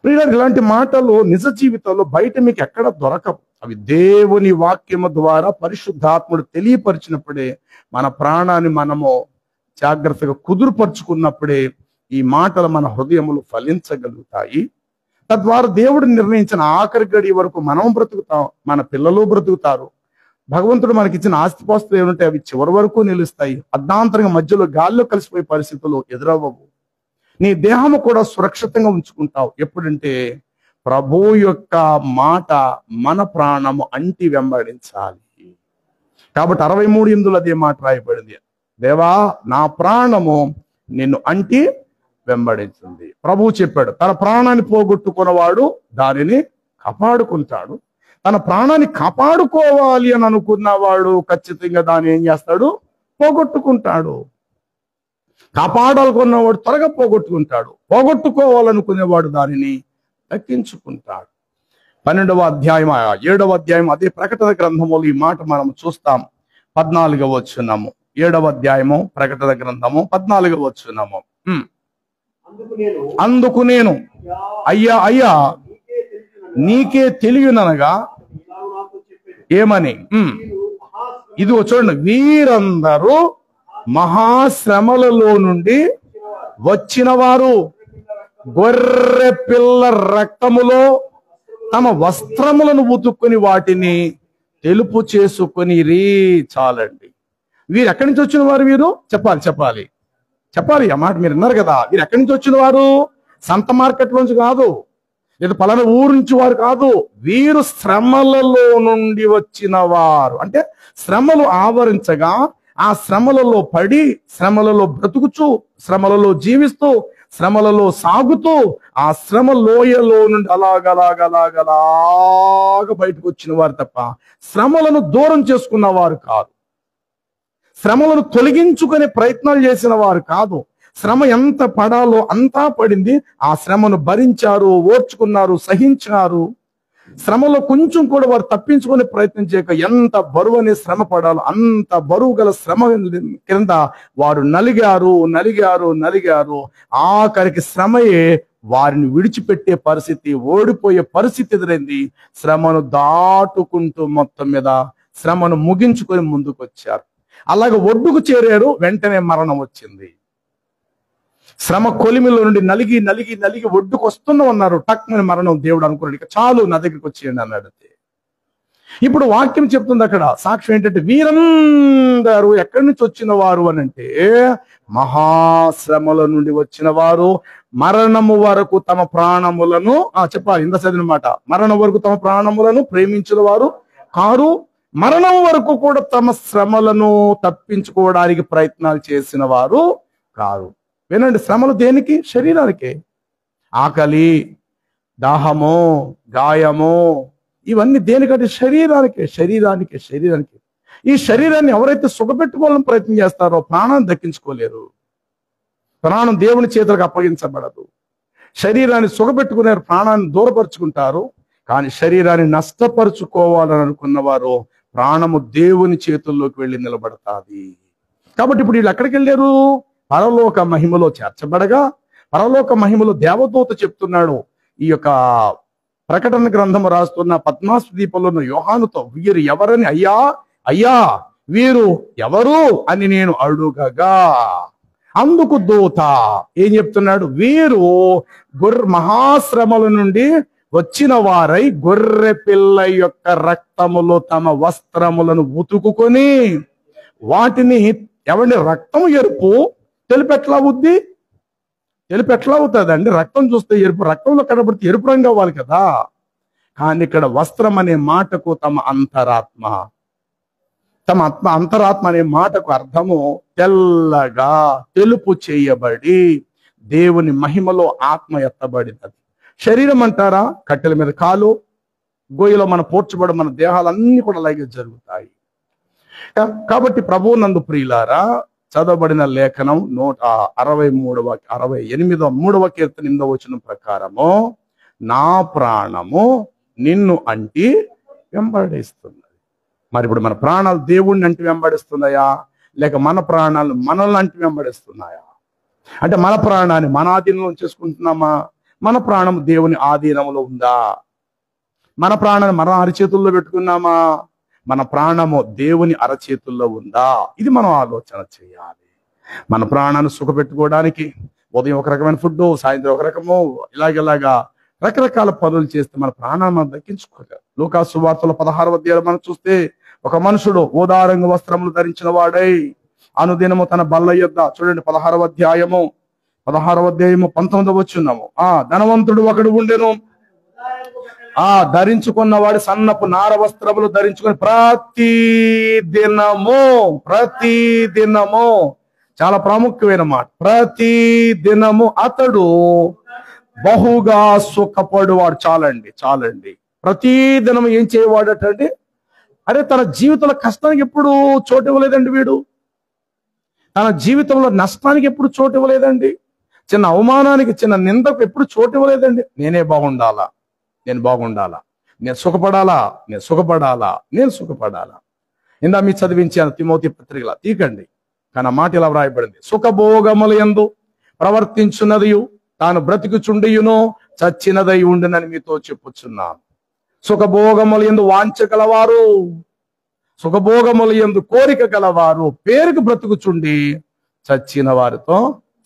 [SPEAKER 1] ప్రియులారా, ఇలాంటి మాటలు నిజ జీవితంలో బయట మీకు ఎక్కడ దొరకవు. అవి దేవుని వాక్యము ద్వారా పరిశుద్ధాత్ముడు తెలియపరిచినప్పుడే, మన ప్రాణాన్ని మనము జాగ్రత్తగా కుదురుపరుచుకున్నప్పుడే ఈ మాటలు మన హృదయములు ఫలించగలుగుతాయి. తద్వారా దేవుడు నిర్ణయించిన ఆఖరి గడి వరకు మనం బ్రతుకుతాం, మన పిల్లలు బ్రతుకుతారు. భగవంతుడు మనకిచ్చిన ఆస్తిపాస్తులు ఏమంటే అవి చివరి వరకు నిలుస్తాయి. అర్ధాంతరంగా మధ్యలో గాల్లో కలిసిపోయే పరిస్థితులు ఎదురవ్వవు. నీ దేహము కూడా సురక్షితంగా ఉంచుకుంటావు. ఎప్పుడంటే ప్రభు యొక్క మాట మన ప్రాణము అంటి వెంబడించాలి. కాబట్టి 63:8 అదే మాట రాయబడింది, దేవా నా ప్రాణము నిన్ను అంటి వెంబడించింది. ప్రభువు చెప్పాడు, తన ప్రాణాన్ని పోగొట్టుకున్నవాడు దానిని కాపాడుకుంటాడు. తన ప్రాణాన్ని కాపాడుకోవాలి అని అనుకున్నవాడు ఖచ్చితంగా దాన్ని ఏం చేస్తాడు? పోగొట్టుకుంటాడు. కాపాడాలనుకున్నవాడు త్వరగా పోగొట్టుకుంటాడు, పోగొట్టుకోవాలనుకునేవాడు దానిని దక్కించుకుంటాడు. 12వ అధ్యాయం 7వ అధ్యాయం అదే ప్రకటన గ్రంథములో ఈ మాట మనం చూస్తాం. 14వ వచనము, 7వ అధ్యాయము ప్రకటన గ్రంథము 14వ వచనము. అందుకు నేను అయ్యా నీకే తెలియననగా ఏమని? ఇదిగో చూడండి, వీరందరూ మహాశ్రమలలో నుండి వచ్చిన వారు గొర్రె పిల్ల రక్తములో తమ వస్త్రములను ఉతుక్కుని వాటిని తెలుపు చేసుకొని చాలండి. వీరు ఎక్కడి నుంచి వచ్చిన వారు? వీరు చెప్పాలి ఆ మాట మీరు విన్నారు కదా. వీరు ఎక్కడి నుంచి వచ్చిన వారు? సంత మార్కెట్ నుంచి కాదు, లేదా పలానా ఊరు నుంచి వారు కాదు. వీరు శ్రమలలో నుండి వచ్చిన వారు. అంటే శ్రమలు ఆవరించగా ఆ శ్రమలలో పడి, శ్రమలలో బ్రతుకుచు, శ్రమలలో జీవిస్తూ, శ్రమలలో సాగుతూ, ఆ శ్రమ లోయలో నుండి అలాగ బయటకు వచ్చిన వారు తప్ప శ్రమలను దూరం చేసుకున్న వారు కాదు. శ్రమలను తొలగించుకునే ప్రయత్నాలు చేసిన వారు కాదు. శ్రమ ఎంత పడాలో అంతా పడింది. ఆ శ్రమను భరించారు, ఓర్చుకున్నారు, సహించారు. శ్రమలో కొంచెం కూడా వారు తప్పించుకునే ప్రయత్నం చేయక ఎంత బరువు అనే శ్రమ పడాలో అంత బరువు గల శ్రమ కింద వారు నలిగారు. ఆఖరికి శ్రమయే వారిని విడిచిపెట్టే పరిస్థితి, ఓడిపోయే పరిస్థితి ఎదురైంది. శ్రమను దాటుకుంటూ మొత్తం మీద శ్రమను ముగించుకొని ముందుకు వచ్చారు. అలాగే ఒడ్డుకు చేరారు, వెంటనే మరణం వచ్చింది. శ్రమ కొలిమిలో నుండి నలిగి ఒడ్డుకు వస్తున్నా ఉన్నారు. టక్మని మరణం. దేవుడు అనుకున్నాడు, ఇక చాలు, నా దగ్గరికి వచ్చేయండి అన్నాడు. ఇప్పుడు వాక్యం చెప్తుంది అక్కడ సాక్ష్యం ఏంటంటే, వీరందరూ ఎక్కడి నుంచి వచ్చిన వారు అని అంటే, మహాశ్రమల నుండి వచ్చిన వారు, మరణము వరకు తమ ప్రాణములను చెప్పాలి ఇంత చదివిన మాట, మరణం వరకు తమ ప్రాణములను ప్రేమించిన వారు కారు, మరణం వరకు కూడా తమ శ్రమలను తప్పించుకోవడానికి ప్రయత్నాలు చేసిన వారు కారు. వినండి, శ్రమలు దేనికి? శరీరానికి. ఆకలి, దాహము, గాయము, ఇవన్నీ దేనికంటే శరీరానికి. ఈ శరీరాన్ని ఎవరైతే సుఖపెట్టుకోవాలని ప్రయత్నం చేస్తారో ప్రాణాన్ని దక్కించుకోలేరు. ప్రాణం దేవుని చేతులకు అప్పగించబడదు. శరీరాన్ని సుఖపెట్టుకునే ప్రాణాన్ని దూరపరుచుకుంటారు. కానీ శరీరాన్ని నష్టపరుచుకోవాలని అనుకున్న వారు ప్రాణము దేవుని చేతుల్లోకి వెళ్ళి నిలబడతాది. కాబట్టి ఇప్పుడు వీళ్ళు ఎక్కడికి వెళ్ళారు? పరలోక మహిమలో చేర్చబడగా, పరలోక మహిమలో దేవదూత చెప్తున్నాడు, ఈ యొక్క ప్రకటన గ్రంథము రాస్తున్న పద్మాసు దీపంలో ఉన్న యోహానుతో, వీరు ఎవరని అయ్యా వీరు ఎవరు అని నేను అడుగగా, అందుకు దూత ఏం చెప్తున్నాడు? వీరు మహాశ్రమల నుండి వచ్చిన వారై గొర్రె పిల్ల యొక్క రక్తములో తమ వస్త్రములను ఉతుకుకొని వాటిని రక్తం ఎరుపు తెలుపు ఎట్లా అవుతుందండి? రక్తం చూస్తే ఎరుపు, రక్తంలో కనబడితే ఎరుపు రంగు అవ్వాలి కదా. కానీ ఇక్కడ వస్త్రం అనే మాటకు తమ అంతరాత్మ అనే మాటకు అర్థము తెల్లగా తెలుపు చేయబడి దేవుని మహిమలో ఆత్మ ఎత్తబడినది. శరీరం అంటారా? కట్టెల మీద కాలు, గోయలో మన పోర్చబడి మన దేహాలన్నీ కూడా అలాగే జరుగుతాయి. కాబట్టి ప్రభువు నందు ప్రియులారా, చదవబడిన లేఖనం 168వ కీర్తన 8వ వచనం ప్రకారము, నా ప్రాణము నిన్ను అంటి వెంబడిస్తున్నది. మరి ఇప్పుడు మన ప్రాణాలు దేవుణ్ణి అంటి వెంబడిస్తున్నాయా, లేక మన ప్రాణాలు మనల్ని అంటి వెంబడిస్తున్నాయా? అంటే మన ప్రాణాన్ని మన ఆధీనంలో చేసుకుంటున్నామా? మన ప్రాణం దేవుని ఆధీనంలో ఉందా? మన ప్రాణాన్ని మన అరచేతుల్లో పెట్టుకున్నామా? మన ప్రాణము దేవుని అరచేతుల్లో ఉందా? ఇది మనం ఆలోచన చేయాలి. మన ప్రాణాన్ని సుఖపెట్టుకోవడానికి ఉదయం ఒక రకమైన ఫుడ్, సాయంత్రం ఒక రకము, ఇలాగ రకరకాల పనులు చేస్తే మన ప్రాణాన్ని మనం దక్కించుకోలేదు. లూకా సువార్తలో 16వ అధ్యాయం మనం చూస్తే, ఒక మనుషుడు ఊదారంగు వస్త్రములు ధరించిన వాడై అనుదినము తన బల్ల యొద్ద, చూడండి 16వ అధ్యాయము 19వ వచనము, ధనవంతుడు ఒకడు ఉండెను, ధరించుకున్నవాడు సన్నపు నార వస్త్రములు ధరించుకొని ప్రతిదినము చాలా ప్రాముఖ్యమైన మాట, ప్రతిదినము అతడు బహుగా సుఖపడువాడు. చాలండి. ప్రతిదినం ఏం చేయవాడటండి? అరే, తన జీవితంలో కష్టానికి ఎప్పుడు చోటు ఇవ్వలేదండి వీడు. తన జీవితంలో నష్టానికి ఎప్పుడు చోటు ఇవ్వలేదండి. చిన్న అవమానానికి, చిన్న నిందకు ఎప్పుడు చోటు ఇవ్వలేదండి. నేను బాగుండాలా, నేను సుఖపడాలా. ఇందా మీ చదివించాను తిమోతి పత్రికలా, తీకండి. కానీ ఆ మాట ఇలా వ్రాయబడింది, సుఖభోగముల యందు ప్రవర్తించున్నదియు తాను బ్రతికుచుండియును చచ్చినదై ఉండునని మీతో చెప్పుచున్నాను. సుఖభోగముల యందు వాంఛ గలవారు, సుఖభోగముల యందు కోరిక గలవారు పేరుకు బ్రతుకుచుండి చచ్చిన వారితో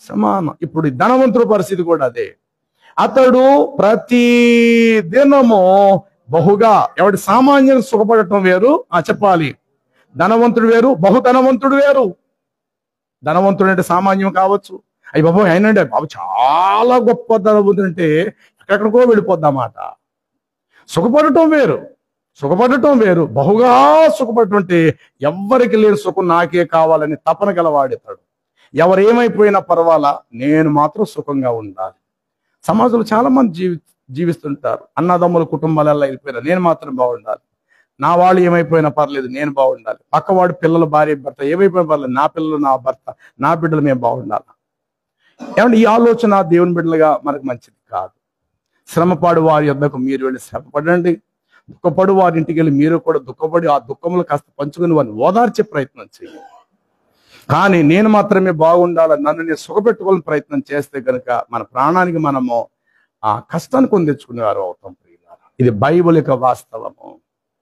[SPEAKER 1] సమానం. ఇప్పుడు ధనవంతుల పరిస్థితి కూడా అదే. అతడు ప్రతి దినము బహుగా, ఎవడి సామాన్యంగా సుఖపడటం వేరు, చెప్పాలి, ధనవంతుడు వేరు, బహుధనవంతుడు వేరు. ధనవంతుడు అంటే సామాన్యం కావచ్చు, అయ్యి బాబు అయినండి బాబు చాలా గొప్ప ధనవంతుడు అంటే ఎక్కడికో వెళ్ళిపోద్దన్నమాట. సుఖపడటం వేరు, బహుగా సుఖపడటం అంటే ఎవ్వరికి లేని సుఖం నాకే కావాలని తపన గలవాడేతాడు. ఎవరేమైపోయినా పర్వాలా, నేను మాత్రం సుఖంగా ఉండాలి. సమాజంలో చాలా మంది జీవిస్తుంటారు. అన్నదమ్ముల కుటుంబాలలో వెళ్ళిపోయినా నేను మాత్రం బాగుండాలి, నా వాళ్ళు ఏమైపోయినా పర్లేదు నేను బాగుండాలి, పక్కవాడు పిల్లలు, భార్య, భర్త ఏమైపోయినా పర్లేదు, నా పిల్లలు, నా భర్త, నా బిడ్డలు మేము బాగుండాలి. ఏమంటే ఈ ఆలోచన దేవుని బిడ్డలుగా మనకు మంచిది కాదు. శ్రమపాడు వారి యొద్దకు మీరు వెళ్ళి శ్రమపడండి, దుఃఖపడు వారి ఇంటికి వెళ్ళి మీరు కూడా దుఃఖపడి ఆ దుఃఖములు కాస్త పంచుకుని వారిని ఓదార్చే ప్రయత్నం చేయండి. కానీ నేను మాత్రమే బాగుండాలని నన్ను నేను సుఖపెట్టుకోవాలని ప్రయత్నం చేస్తే కనుక మన ప్రాణానికి మనము ఆ కష్టాన్ని కొని తెచ్చుకునేవారు అవుతాం ప్రియులారా. ఇది బైబిల్ యొక్క వాస్తవము.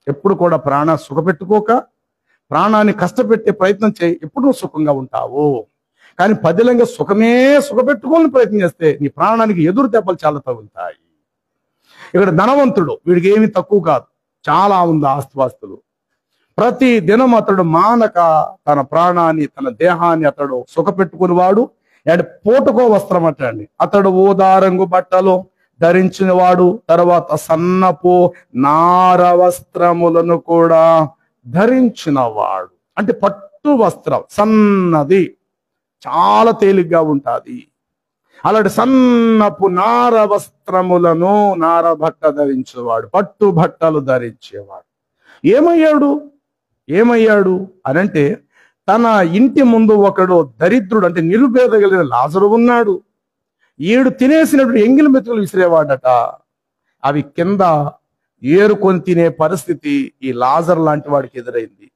[SPEAKER 1] ఎప్పుడు కూడా ప్రాణాన్ని సుఖపెట్టుకోక ప్రాణాన్ని కష్టపెట్టే ప్రయత్నం చేయి, ఎప్పుడు నువ్వు సుఖంగా ఉంటావు. కానీ పదిలంగా సుఖపెట్టుకోవాలని ప్రయత్నం చేస్తే నీ ప్రాణానికి ఎదురు దెబ్బలు చాలా తగులుతాయి. ఇక్కడ ధనవంతుడు, వీడికి ఏమీ తక్కువ కాదు, చాలా ఉంది ఆస్తిపాస్తులు. ప్రతి దినం అతడు మానక తన ప్రాణాన్ని తన దేహాన్ని అతడు సుఖపెట్టుకునేవాడు. అండ్ పూటకో వస్త్రం అంటండి, అతడు ఊదారంగు బట్టలు ధరించిన వాడు, తర్వాత సన్నపు నార వస్త్రములను కూడా ధరించిన వాడు. అంటే పట్టు వస్త్రం సన్నది, చాలా తేలిగ్గా ఉంటుంది. అలాంటి సన్నపు నార వస్త్రములను, నార బట్ట ధరించేవాడు, పట్టు బట్టలు ధరించేవాడు. ఏమయ్యాడు అనంటే తన ఇంటి ముందు ఒకడు దరిద్రుడు, అంటే నిరుపేద కలిగిన లాజరు ఉన్నాడు. ఏడు తినేసినప్పుడు ఎంగిలి మెతుకులు విసిరేవాడట. అవి కింద ఏరుకొని తినే పరిస్థితి ఈ లాజర్ లాంటి వాడికి ఎదురైంది.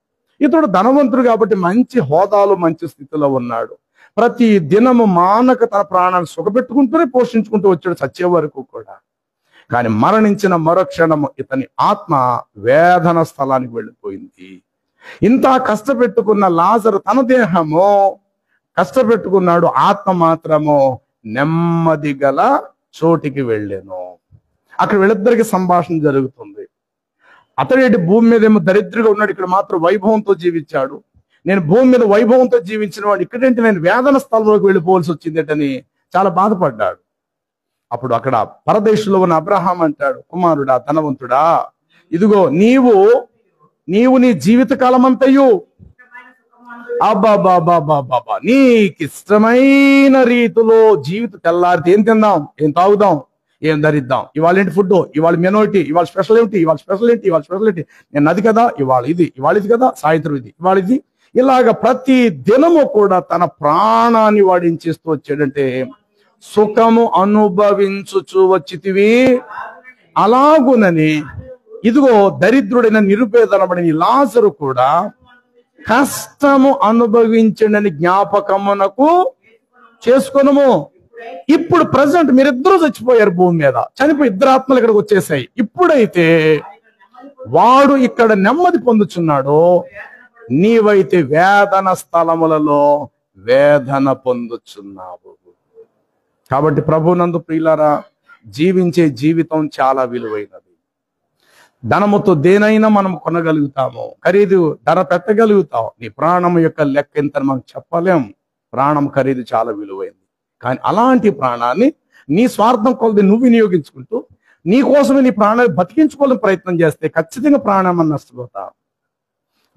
[SPEAKER 1] ఇతడు ధనవంతుడు కాబట్టి మంచి హోదాలో మంచి స్థితిలో ఉన్నాడు. ప్రతి దినము మానక తన ప్రాణాన్ని సుఖపెట్టుకుంటూనే పోషించుకుంటూ వచ్చాడు చచ్చే వరకు కూడా. కానీ మరణించిన మరుక్షణము ఇతని ఆత్మ వేదన స్థలానికి వెళ్ళిపోయింది. ఇంత కష్టపెట్టుకున్న లాజరు తన దేహము కష్టపెట్టుకున్నాడు, ఆత్మ మాత్రము నెమ్మది గల చోటికి వెళ్ళాను. అక్కడ వీళ్ళిద్దరికి సంభాషణ జరుగుతుంది. అతడేంటి భూమి మీద ఏమో దరిద్రంగా ఉన్నాడు, ఇక్కడ మాత్రం వైభవంతో జీవించాడు. నేను భూమి మీద వైభవంతో జీవించిన వాడు ఇక్కడేంటి నేను వేదన స్థలంలోకి వెళ్ళిపోవాల్సి వచ్చిందేటని చాలా బాధపడ్డాడు. అప్పుడు అక్కడ పరదేశంలో ఉన్న అబ్రహాం అంటాడు, కుమారుడా ధనవంతుడా, ఇదిగో నీవు నీ జీవిత కాలం అంతయు అబ్బాబాబాబాబా నీకు ఇష్టమైన రీతిలో జీవిత తెల్లారితే ఏం తిందాం, ఏం తాగుదాం, ఏం ధరిద్దాం, ఇవాళ ఏంటి ఫుడ్, ఇవాళ మెనూ ఏంటి, ఇవాళ స్పెషల్ ఏంటి, ఇవాళ స్పెషల్ ఏంటి, ఇవాళ స్పెషల్ ఏంటి, నేను అది కదా ఇవాళ ఇది కదా, సాయంత్రం ఇది, ఇవాళ ఇది, ఇలాగ ప్రతి దినము కూడా తన ప్రాణాన్ని వాడించేస్తూ వచ్చాడంటే సుఖము అనుభవించుచు వచ్చితివి అలాగునని ఇదిగో దరిద్రుడైన నిరుపేదనబడిన లాజరు కూడా కష్టము అనుభవించడని జ్ఞాపకమునకు చేసుకొనుము. ఇప్పుడు ప్రజెంట్ మీరిద్దరూ చచ్చిపోయారు, భూమి మీద చనిపోయి ఇద్దరు ఆత్మలు ఇక్కడికి వచ్చేసాయి. ఇప్పుడైతే వాడు ఇక్కడ నెమ్మది పొందుచున్నాడు, నీవైతే వేదన స్థలములలో వేదన పొందుచున్నావు. కాబట్టి ప్రభునందు ప్రియులారా, జీవించే జీవితం చాలా విలువైనది. ధనముతో దేనైనా మనం కొనగలుగుతాము, ఖరీదు ధర పెట్టగలుగుతాం. నీ ప్రాణం యొక్క లెక్క ఎంత మనం చెప్పలేం. ప్రాణం ఖరీదు చాలా విలువైంది. కానీ అలాంటి ప్రాణాన్ని నీ స్వార్థం కొలది నువ్వు వినియోగించుకుంటూ నీ కోసమే నీ ప్రాణాన్ని బతికించుకోవాలని ప్రయత్నం చేస్తే ఖచ్చితంగా ప్రాణాన్ని నష్టపోతావు.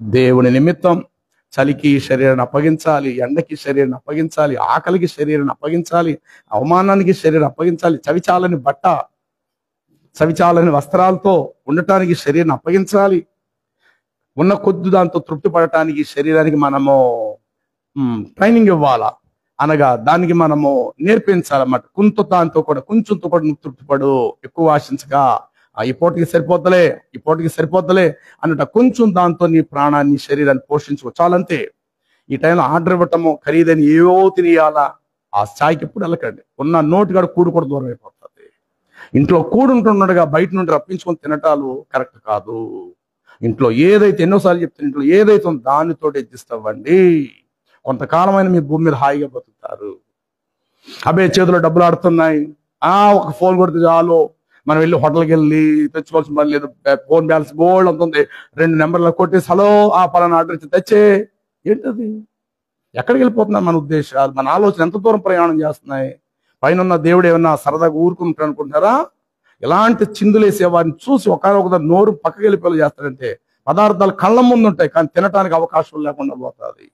[SPEAKER 1] దేవుని నిమిత్తం చలికి శరీరాన్ని అప్పగించాలి, ఎండకి శరీరాన్ని అప్పగించాలి, ఆకలికి శరీరాన్ని అప్పగించాలి, అవమానానికి శరీరం అప్పగించాలి, చవిచాలని బట్ట చవిచాలని వస్త్రాలతో ఉండటానికి శరీరాన్ని అప్పగించాలి, ఉన్న కొద్ది దాంతో తృప్తి పడటానికి శరీరానికి మనము ట్రైనింగ్ ఇవ్వాలా, అనగా దానికి మనము నేర్పించాలన్నమాట. దాంతో కూడా కొంచెంతో కూడా నువ్వు తృప్తిపడు, ఎక్కువ ఆశించగా ఈ పూటకి సరిపోద్దలే అన్నట్టు కొంచెం దాంతో నీ ప్రాణాన్ని శరీరాన్ని పోషించుకో, చాలంతే. ఈ టైంలో ఆర్డర్ ఇవ్వటము ఖరీదని ఏవో తినేయాలా, ఆ స్థాయికి ఎప్పుడు వెళ్ళకండి. ఉన్న నోటిగాడు కూడు కూడా దూరం అయిపోతుంది. ఇంట్లో కూడు ఉంటుండగా బయట నుండి రప్పించుకొని తినటాలు కరెక్ట్ కాదు. ఇంట్లో ఏదైతే, ఎన్నోసార్లు చెప్తాను, ఇంట్లో ఏదైతే ఉందో దానితో అడ్జస్ట్ అవ్వండి. కొంతకాలమైన మీ భూమి మీద హాయిగా బతుకుతారు. అబ్బే చేతిలో డబ్బులు ఆడుతున్నాయి, ఒక ఫోన్ కొడితే చాలు, మనం వెళ్ళి హోటల్కి వెళ్ళి తెచ్చుకోవాల్సిన పని లేదు, ఫోన్ బ్యాలెన్స్ బోల్డ్ అంతుంది, 2 నెంబర్లు కొట్టేసి హలో పలానా ఆర్డర్ ఇచ్చి తెచ్చే. ఏంటది? ఎక్కడికి వెళ్ళిపోతున్నారు మన ఉద్దేశాలు, మన ఆలోచన ఎంత దూరం ప్రయాణం చేస్తున్నాయి? పైన దేవుడు ఏమన్నా సరదాగా ఊరుకుంటాడు అనుకుంటున్నారా? ఇలాంటి చిందులేసే వారిని చూసి ఒకరికొక నోరు పక్కకి వెళ్ళిపోయి చేస్తాడంటే పదార్థాలు కళ్ళ ముందు ఉంటాయి, కానీ తినటానికి అవకాశం లేకుండా పోతుంది.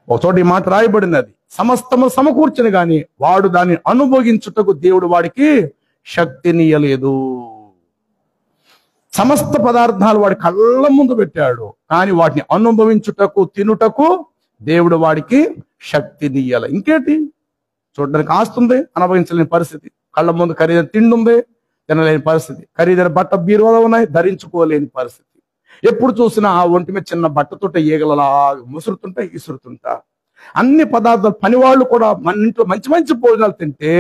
[SPEAKER 1] ఒక చోట ఈ మాట రాయబడినది, సమస్తము సమకూర్చని గాని వాడు దాన్ని అనుభవించుటకు దేవుడు వాడికి శక్తినియలేదు. సమస్త పదార్థాలు వాడి కళ్ళ ముందు పెట్టాడు, కానీ వాటిని అనుభవించుటకు తినుటకు దేవుడు వాడికి శక్తినియ్యాలి. ఇంకేంటి? చూడడానికి ఆస్తుంది, అనుభవించలేని పరిస్థితి. కళ్ళ ముందు ఖరీదైన తిండి ఉంది, తినలేని పరిస్థితి. ఖరీదైన బట్ట బీరువాలో ఉన్నాయి, ధరించుకోలేని పరిస్థితి. ఎప్పుడు చూసినా ఆ ఒంటి మీద చిన్న బట్టతోట ఈగలలా ముసురుతుంటా ఇసురుతుంటా. అన్ని పదార్థాలు, పనివాళ్ళు కూడా మన ఇంట్లో మంచి మంచి భోజనాలు తింటే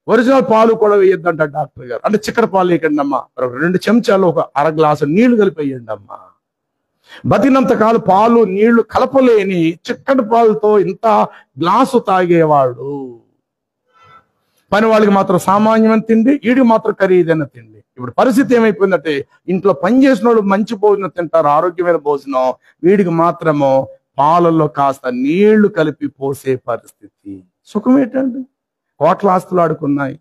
[SPEAKER 1] ఒరిజినల్ పాలు కూడా వేయొద్దంట డాక్టర్ గారు. అంటే చిక్కర పాలు వేయకండి అమ్మా, 2 చెంచాలు ఒక అర గ్లాసు నీళ్లు కలిపి వేయండి అమ్మా. బతికినంత కాలం పాలు నీళ్లు కలపలేని చిక్కటి పాలతో ఇంత గ్లాసు తాగేవాడు. పని వాళ్ళకి మాత్రం సామాన్యమైన తిండి, వీడికి మాత్రం ఖరీదైన తిండి. ఇప్పుడు పరిస్థితి ఏమైపోయిందంటే ఇంట్లో పనిచేసిన వాళ్ళు మంచి భోజనం తింటారు, ఆరోగ్యమైన భోజనం, వీడికి మాత్రము పాలల్లో కాస్త నీళ్లు కలిపి పోసే పరిస్థితి. సుఖం ఏంటండి? కోట్ల ఆస్తులు ఆడుకున్నాయి,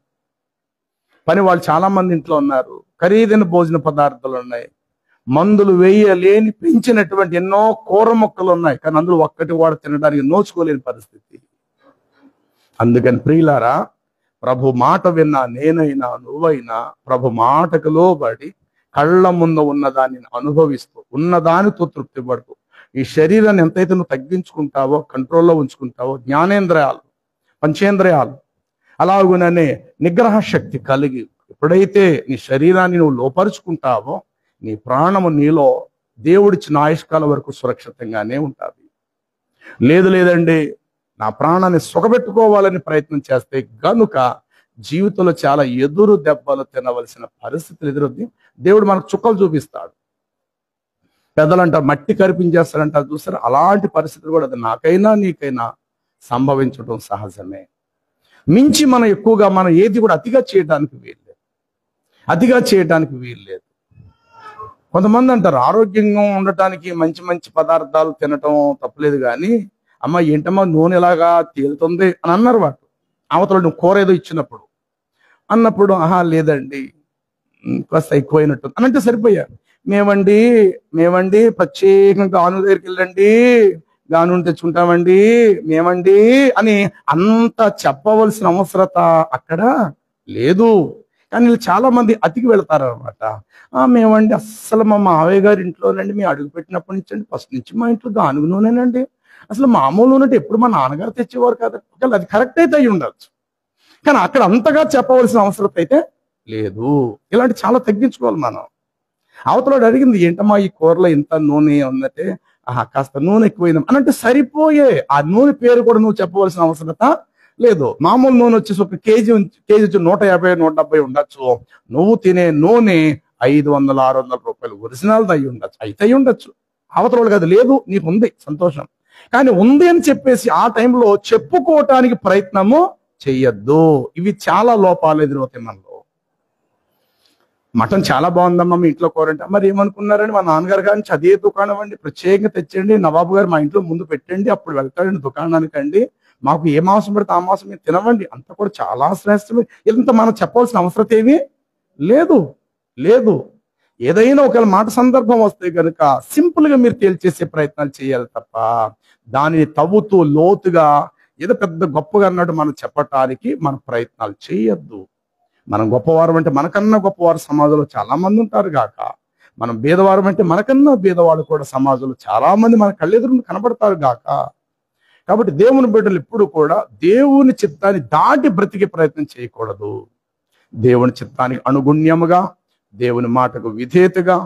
[SPEAKER 1] పని వాళ్ళు చాలా మంది ఇంట్లో ఉన్నారు, ఖరీదైన భోజన పదార్థాలు ఉన్నాయి, మందులు వేయలేని పెంచినటువంటి ఎన్నో కూర మొక్కలు ఉన్నాయి, కానీ అందులో ఒక్కటి వాడు తినడానికి నోచుకోలేని పరిస్థితి. అందుకని ప్రియులారా, ప్రభు మాట విన్నా నేనైనా నువ్వైనా ప్రభు మాటకు లోబడి కళ్ళ ముందు ఉన్నదాన్ని అనుభవిస్తూ ఉన్నదానితో తృప్తి పడుతూ ఈ శరీరాన్ని ఎంతైతే నువ్వు తగ్గించుకుంటావో, కంట్రోల్లో ఉంచుకుంటావో, జ్ఞానేంద్రియాలు, పంచేంద్రియాలు, అలాగుననే నిగ్రహ శక్తి కలిగి ఎప్పుడైతే నీ శరీరాన్ని నువ్వు లోపరుచుకుంటావో నీ ప్రాణము నీలో దేవుడిచ్చిన ఆయుష్కాలం వరకు సురక్షితంగానే ఉంటుంది. లేదండి నా ప్రాణాన్ని సుఖపెట్టుకోవాలని ప్రయత్నం చేస్తే గనుక జీవితంలో చాలా ఎదురు దెబ్బలు తినవలసిన పరిస్థితులు ఎదురొద్ది. దేవుడు మనకు చుక్కలు చూపిస్తాడు. పెద్దలంటారు మట్టి కరిపించేస్తారంటారు చూస్తారు, అలాంటి పరిస్థితులు కూడా అది నాకైనా నీకైనా సంభవించడం సహజమే. మించి మనం ఎక్కువగా మనం ఏది కూడా అతిగా చేయడానికి వీల్లేదు. కొంతమంది అంటారు ఆరోగ్యంగా ఉండటానికి మంచి మంచి పదార్థాలు తినటం తప్పలేదు, కానీ అమ్మ ఏంటమ్మా నూనె ఎలాగా తేలుతుంది అని అన్నారు వాడు. అవతల నువ్వు కూర ఏదో ఇచ్చినప్పుడు అన్నప్పుడు లేదండి కాస్త ఎక్కువైనట్టు అని అంటే సరిపోయారు. మేమండి ప్రత్యేకంగా గాను దగ్గరికి వెళ్ళండి, గాను తెచ్చుకుంటామండి మేమండి అని అంత చెప్పవలసిన అవసరత అక్కడ లేదు. కానీ వీళ్ళు చాలా మంది అతికి వెళ్తారు అనమాట. మేమండి అస్సలు మా మావయ్య గారి ఇంట్లోనండి మేము అడుగు పెట్టినప్పటి నుంచి అండి ఫస్ట్ నుంచి మా ఇంట్లో గానుగ నూనెనండి, అసలు మామూలు నూనె ఎప్పుడు మా నాన్నగారు తెచ్చేవారు కదా. అది కరెక్ట్ అయితే అయి ఉండొచ్చు, కానీ అక్కడ అంతగా చెప్పవలసిన అవసరం అయితే లేదు. ఇలాంటి చాలా తగ్గించుకోవాలి మనం. అవతల అడిగింది ఏంటమ్మా ఈ కూరలో ఇంత నూనె ఉందంటే కాస్త నూనె ఎక్కువైంది అని అంటే సరిపోయే. ఆ నూనె పేరు కూడా నువ్వు చెప్పవలసిన అవసరత లేదు. మామూలు నూనె వచ్చేసి ఒక కేజీ వచ్చి 150, 170 ఉండొచ్చు. నువ్వు తినే నూనె 500, 600 రూపాయలు ఒరిజినల్ అయి ఉండొచ్చు. అవతల కాదు లేదు నీకు ఉంది సంతోషం, కానీ ఉంది అని చెప్పేసి ఆ టైంలో చెప్పుకోవటానికి ప్రయత్నము చెయ్యొద్దు. ఇవి చాలా లోపాలు ఎదురవుతాయి మనలో. మటన్ చాలా బాగుందమ్మా మీ ఇంట్లో కూరంటే మరి ఏమనుకున్నారని మా నాన్నగారు కానీ అదే దుకాణం అండి ప్రత్యేకంగా తెచ్చండి, నవాబు గారు మా ఇంట్లో ముందు పెట్టండి, అప్పుడు వెళ్తాడండి దుకాణానికండి, మాకు ఏ మాంసం పెడితే ఆ మాంసం మీరు తినవండి, అంత కూడా చాలా శ్రేష్టమే. ఇంత మనం చెప్పవలసిన అవసరం ఏమీ లేదు. ఏదైనా ఒకవేళ మాట సందర్భం వస్తే కనుక సింపుల్ గా మీరు తేల్చేసే ప్రయత్నాలు చేయాలి తప్ప దానిని తవ్వుతూ లోతుగా ఏదో పెద్ద గొప్పగా అన్నట్టు మనం చెప్పటానికి మన ప్రయత్నాలు చేయొద్దు. మనం గొప్పవారం అంటే మనకన్నా గొప్పవారు సమాజంలో చాలా మంది ఉంటారు గాక, మనం భేదవారం అంటే మనకన్నా భేదవాళ్ళు కూడా సమాజంలో చాలా మంది మన కళ్ళెదురు కనబడతారు గాక. కాబట్టి దేవుని బిడ్డలు ఎప్పుడు కూడా దేవుని చిత్తాన్ని దాటి బ్రతికే ప్రయత్నం చేయకూడదు. దేవుని చిత్తానికి అనుగుణ్యముగా, దేవుని మాటకు విధేయతగా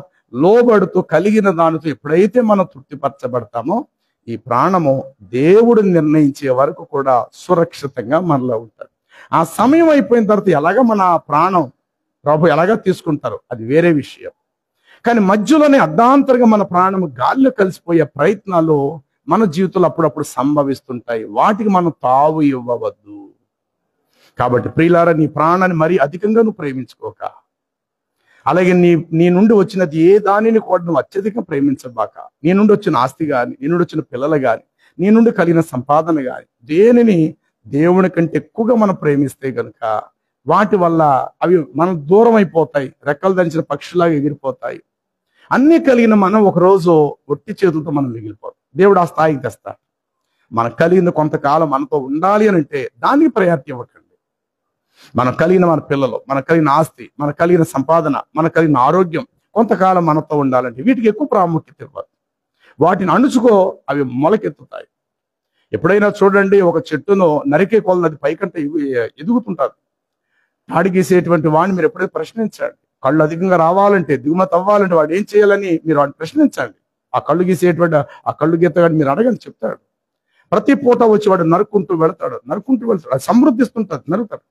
[SPEAKER 1] లోబడుతూ కలిగిన దానితో ఎప్పుడైతే మనం తృప్తిపరచబడతామో ఈ ప్రాణము దేవుడు నిర్ణయించే వరకు కూడా సురక్షితంగా మనలో ఉంటాడు. ఆ సమయం అయిపోయిన తర్వాత ఎలాగ మన ప్రాణం ప్రభు ఎలాగా తీసుకుంటారు అది వేరే విషయం, కానీ మధ్యలోనే అర్ధాంతరంగా మన ప్రాణము గాలిలో కలిసిపోయే ప్రయత్నాలు మన జీవితంలో అప్పుడప్పుడు సంభవిస్తుంటాయి. వాటికి మనం తావు ఇవ్వవద్దు. కాబట్టి ప్రియులారా, నీ ప్రాణాన్ని మరీ అధికంగా నువ్వు ప్రేమించుకోక, అలాగే నీ నుండి వచ్చినది ఏ దానిని కూడా నువ్వు అత్యధికంగా ప్రేమించబాక. నీ నుండి వచ్చిన ఆస్తి కానీ, నీ నుండి వచ్చిన పిల్లలు కానీ, నీ నుండి కలిగిన సంపాదన కానీ, దేనిని దేవుని కంటే ఎక్కువగా మనం ప్రేమిస్తే గనుక వాటి వల్ల అవి మనం దూరం అయిపోతాయి, రెక్కలు దంచిన పక్షులాగా ఎగిరిపోతాయి. అన్నీ కలిగిన మనం ఒకరోజు ఒట్టి చేతులతో మనం మిగిలిపోతాం. దేవుడు ఆ స్థాయికి తెస్తాడు. మనకు కలిగిన కొంతకాలం మనతో ఉండాలి అని అంటే దానికి ప్రయారిటీ ఇవ్వకండి. మనకు కలిగిన మన పిల్లలు, మనకు కలిగిన ఆస్తి, మనకు కలిగిన సంపాదన, మనకు కలిగిన ఆరోగ్యం కొంతకాలం మనతో ఉండాలంటే వీటికి ఎక్కువ ప్రాముఖ్యత ఇవ్వాలి. వాటిని అణుచుకో, అవి మొలకెత్తుతాయి. ఎప్పుడైనా చూడండి, ఒక చెట్టును నరికే కొలది అది పైకంటే ఎదుగుతుంటుంది. తాడి గీసేటువంటి వాడిని మీరు ఎప్పుడైతే ప్రశ్నించండి. కళ్ళు అధికంగా రావాలంటే, దిగుమతి అవ్వాలంటే వాడు ఏం చేయాలని మీరు వాడిని ప్రశ్నించండి. ఆ కళ్ళు గీసేటువంటి ఆ కళ్ళు గీతగాడిని మీరు అడగని చెప్తాడు. ప్రతి పూట వచ్చి వాడు నరుక్కుంటూ వెళ్తాడు. అది సమృద్ధిస్తుంటది, నరుకుతాడు.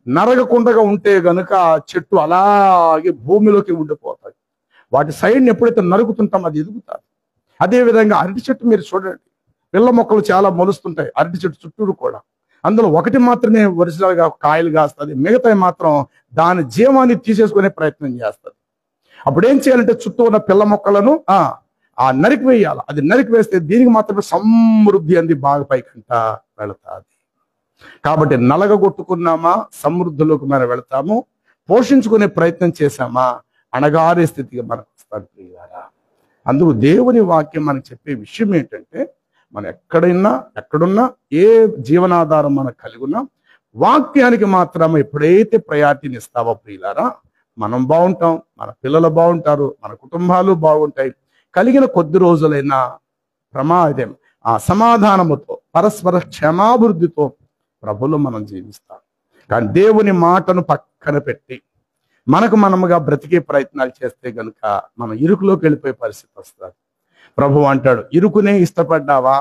[SPEAKER 1] నరగకుండా ఉంటే గనుక చెట్టు అలాగే భూమిలోకి ఉండిపోతాయి. వాటి సైడ్ని ఎప్పుడైతే నరుకుతుంటాం అది ఎదుగుతారు. అదే విధంగా అరటి చెట్టు మీరు చూడండి, పిల్ల మొక్కలు చాలా మొలుస్తుంటాయి అరటి చెట్టు చుట్టూరు కూడా. అందులో ఒకటి మాత్రమే ఒరిజినల్ గా కాయలు కాస్తుంది, మిగతాయి మాత్రం దాని జీవాన్ని తీసేసుకునే ప్రయత్నం చేస్తుంది. అప్పుడు ఏం చేయాలంటే చుట్టూ ఉన్న పిల్ల మొక్కలను నరికి వేయాలి. అది నరికి వేస్తే దీనికి మాత్రమే సమృద్ధి అంది బాగా పైకంట వెళతాది. కాబట్టి నలగగొట్టుకున్నామా సమృద్ధిలోకి మనం వెళతాము, పోషించుకునే ప్రయత్నం చేశామా అణగారే స్థితికి మనకు వస్తాడు ప్రియులారా. అందుకు దేవుని వాక్యం మనకు చెప్పే విషయం ఏంటంటే, మనం ఎక్కడున్నా ఏ జీవనాధారం మనకు కలిగి ఉన్నా వాక్యానికి మాత్రం ఎప్పుడైతే ప్రయారిటీని ఇస్తావో ప్రియులారా, మనం బాగుంటాం, మన పిల్లలు బాగుంటారు, మన కుటుంబాలు బాగుంటాయి. కలిగిన కొద్ది రోజులైనా ప్రమాదం సమాధానముతో పరస్పర క్షమాభివృద్ధితో ప్రభులో మనం జీవిస్తాం. కానీ దేవుని మాటను పక్కన పెట్టి మనముగా బ్రతికే ప్రయత్నాలు చేస్తే గనుక మనం ఇరుకులోకి వెళ్ళిపోయే పరిస్థితి వస్తుంది. ప్రభు అంటాడు, ఇరుకునే ఇష్టపడ్డావా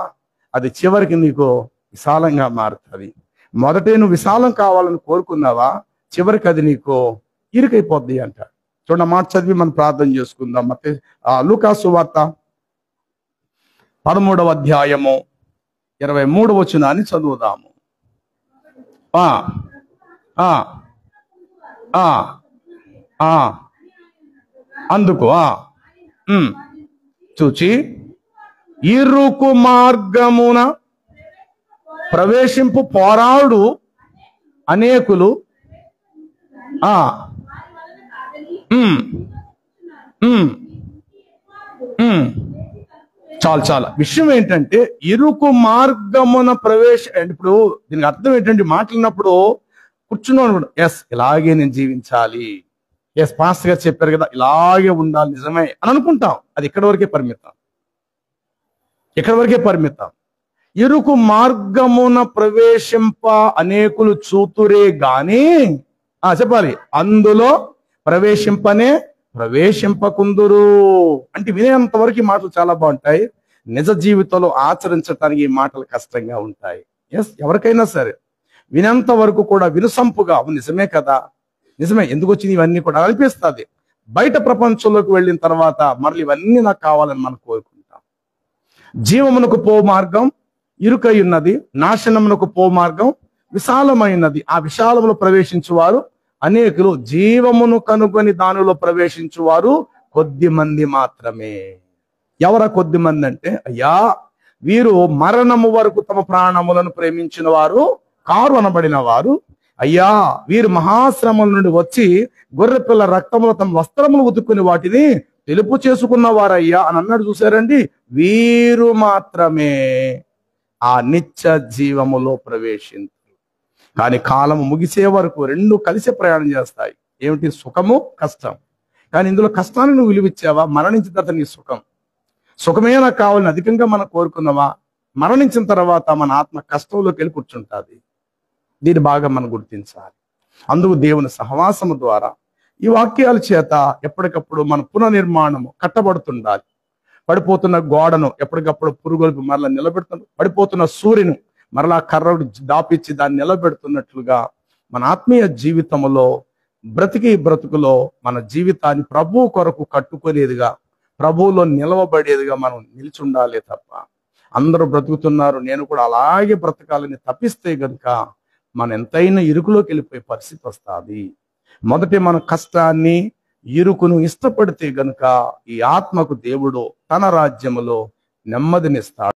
[SPEAKER 1] అది చివరికి నీకు విశాలంగా మారుతుంది. మొదటే నువ్వు విశాలం కావాలని కోరుకున్నావా, చివరికి అది నీకు ఇరుకైపోద్ది అంటాడు. చూడండి, మాట చదివి మనం ప్రార్థన చేసుకుందాం. లూకా సువార్త 13వ అధ్యాయము 23వ వచనాన్ని చదువుదాము. అందుకు చూచి ఇరుకు మార్గమున ప్రవేశింపు పోరాడు అనేకులు చాలా విషయం ఏంటంటే, ఇరుకు మార్గమున ఇప్పుడు దీనికి అర్థం ఏంటంటే, మాట్లాడినప్పుడు కూర్చున్నాడు, ఎస్ ఇలాగే నేను జీవించాలి, ఎస్ పాస్టర్ గారు చెప్పారు కదా ఇలాగే ఉండాలి, నిజమే అని అనుకుంటాం. అది ఇక్కడి వరకే పరిమితం. ఇరుకు మార్గమున ప్రవేశింప అనేకులు చూతురే గాని చెప్పాలి అందులో ప్రవేశింపకుందురు. అంటే వినేంత వరకు ఈ మాటలు చాలా బాగుంటాయి, నిజ జీవితంలో ఆచరించడానికి ఈ మాటలు కష్టంగా ఉంటాయి. ఎస్ ఎవరికైనా సరే వినేంత వరకు కూడా వినసంపుగా నిజమే కదా, నిజమే ఎందుకు వచ్చింది ఇవన్నీ కూడా అనిపిస్తుంది. బయట ప్రపంచంలోకి వెళ్ళిన తర్వాత మరలి ఇవన్నీ నాకు కావాలని మనం కోరుకుంటాం. జీవమునకు పో మార్గం ఇరుకై ఉన్నది, నాశనమునకు పో మార్గం విశాలమైనది. ఆ విశాలములో ప్రవేశించువారు అనేకులు, జీవమును కనుగొని దానిలో ప్రవేశించువారు కొద్ది మంది మాత్రమే. ఎవరా కొద్ది మంది అంటే, అయ్యా వీరు మరణము వరకు తమ ప్రాణములను ప్రేమించిన వారు కారు అనబడిన వారు, అయ్యా వీరు మహాశ్రమల నుండి వచ్చి గొర్రెపిల్ల రక్తములో తమ వస్త్రములు ఉతుక్కుని వాటిని తెలుపు చేసుకున్న వారయ్యా అని అన్నాడు. చూసారండి, వీరు మాత్రమే ఆ నిత్య జీవములో ప్రవేశించు. కానీ కాలము ముగిసే వరకు రెండు కలిసి ప్రయాణం చేస్తాయి. ఏమిటి? సుఖము, కష్టం. కానీ ఇందులో కష్టాన్ని నువ్వు విలువిచ్చావా? మరణించిన తర్వాత నీ సుఖమే నాకు కావాలని అధికంగా మనం కోరుకున్నావా? మరణించిన తర్వాత మన ఆత్మ కష్టంలోకి వెళ్ళి కూర్చుంటుంది. దీన్ని బాగా మనం గుర్తించాలి. అందుకు దేవుని సహవాసము ద్వారా ఈ వాక్యాల చేత ఎప్పటికప్పుడు మన పునర్నిర్మాణము కట్టబడుతుండాలి. పడిపోతున్న గోడను ఎప్పటికప్పుడు పురుగొల్పి మరలా నిలబెడుతుంది. పడిపోతున్న సూర్యును మరలా కర్రడు దాపిచ్చి దాన్ని నిలబెడుతున్నట్లుగా మన ఆత్మీయ జీవితంలో బ్రతుకులో మన జీవితాన్ని ప్రభు కొరకు కట్టుకునేదిగా, ప్రభువులో నిలవబడేదిగా మనం నిలిచుండాలి తప్ప అందరూ బ్రతుకుతున్నారు నేను కూడా అలాగే బ్రతకాలని తప్పిస్తే గనుక మన ఎంతైనా ఇరుకులోకి వెళ్ళిపోయే పరిస్థితి వస్తుంది. మొదటి మన కష్టాన్ని ఇరుకును ఇష్టపడితే గనుక ఈ ఆత్మకు దేవుడు తన రాజ్యములో నెమ్మదినిస్తాడు.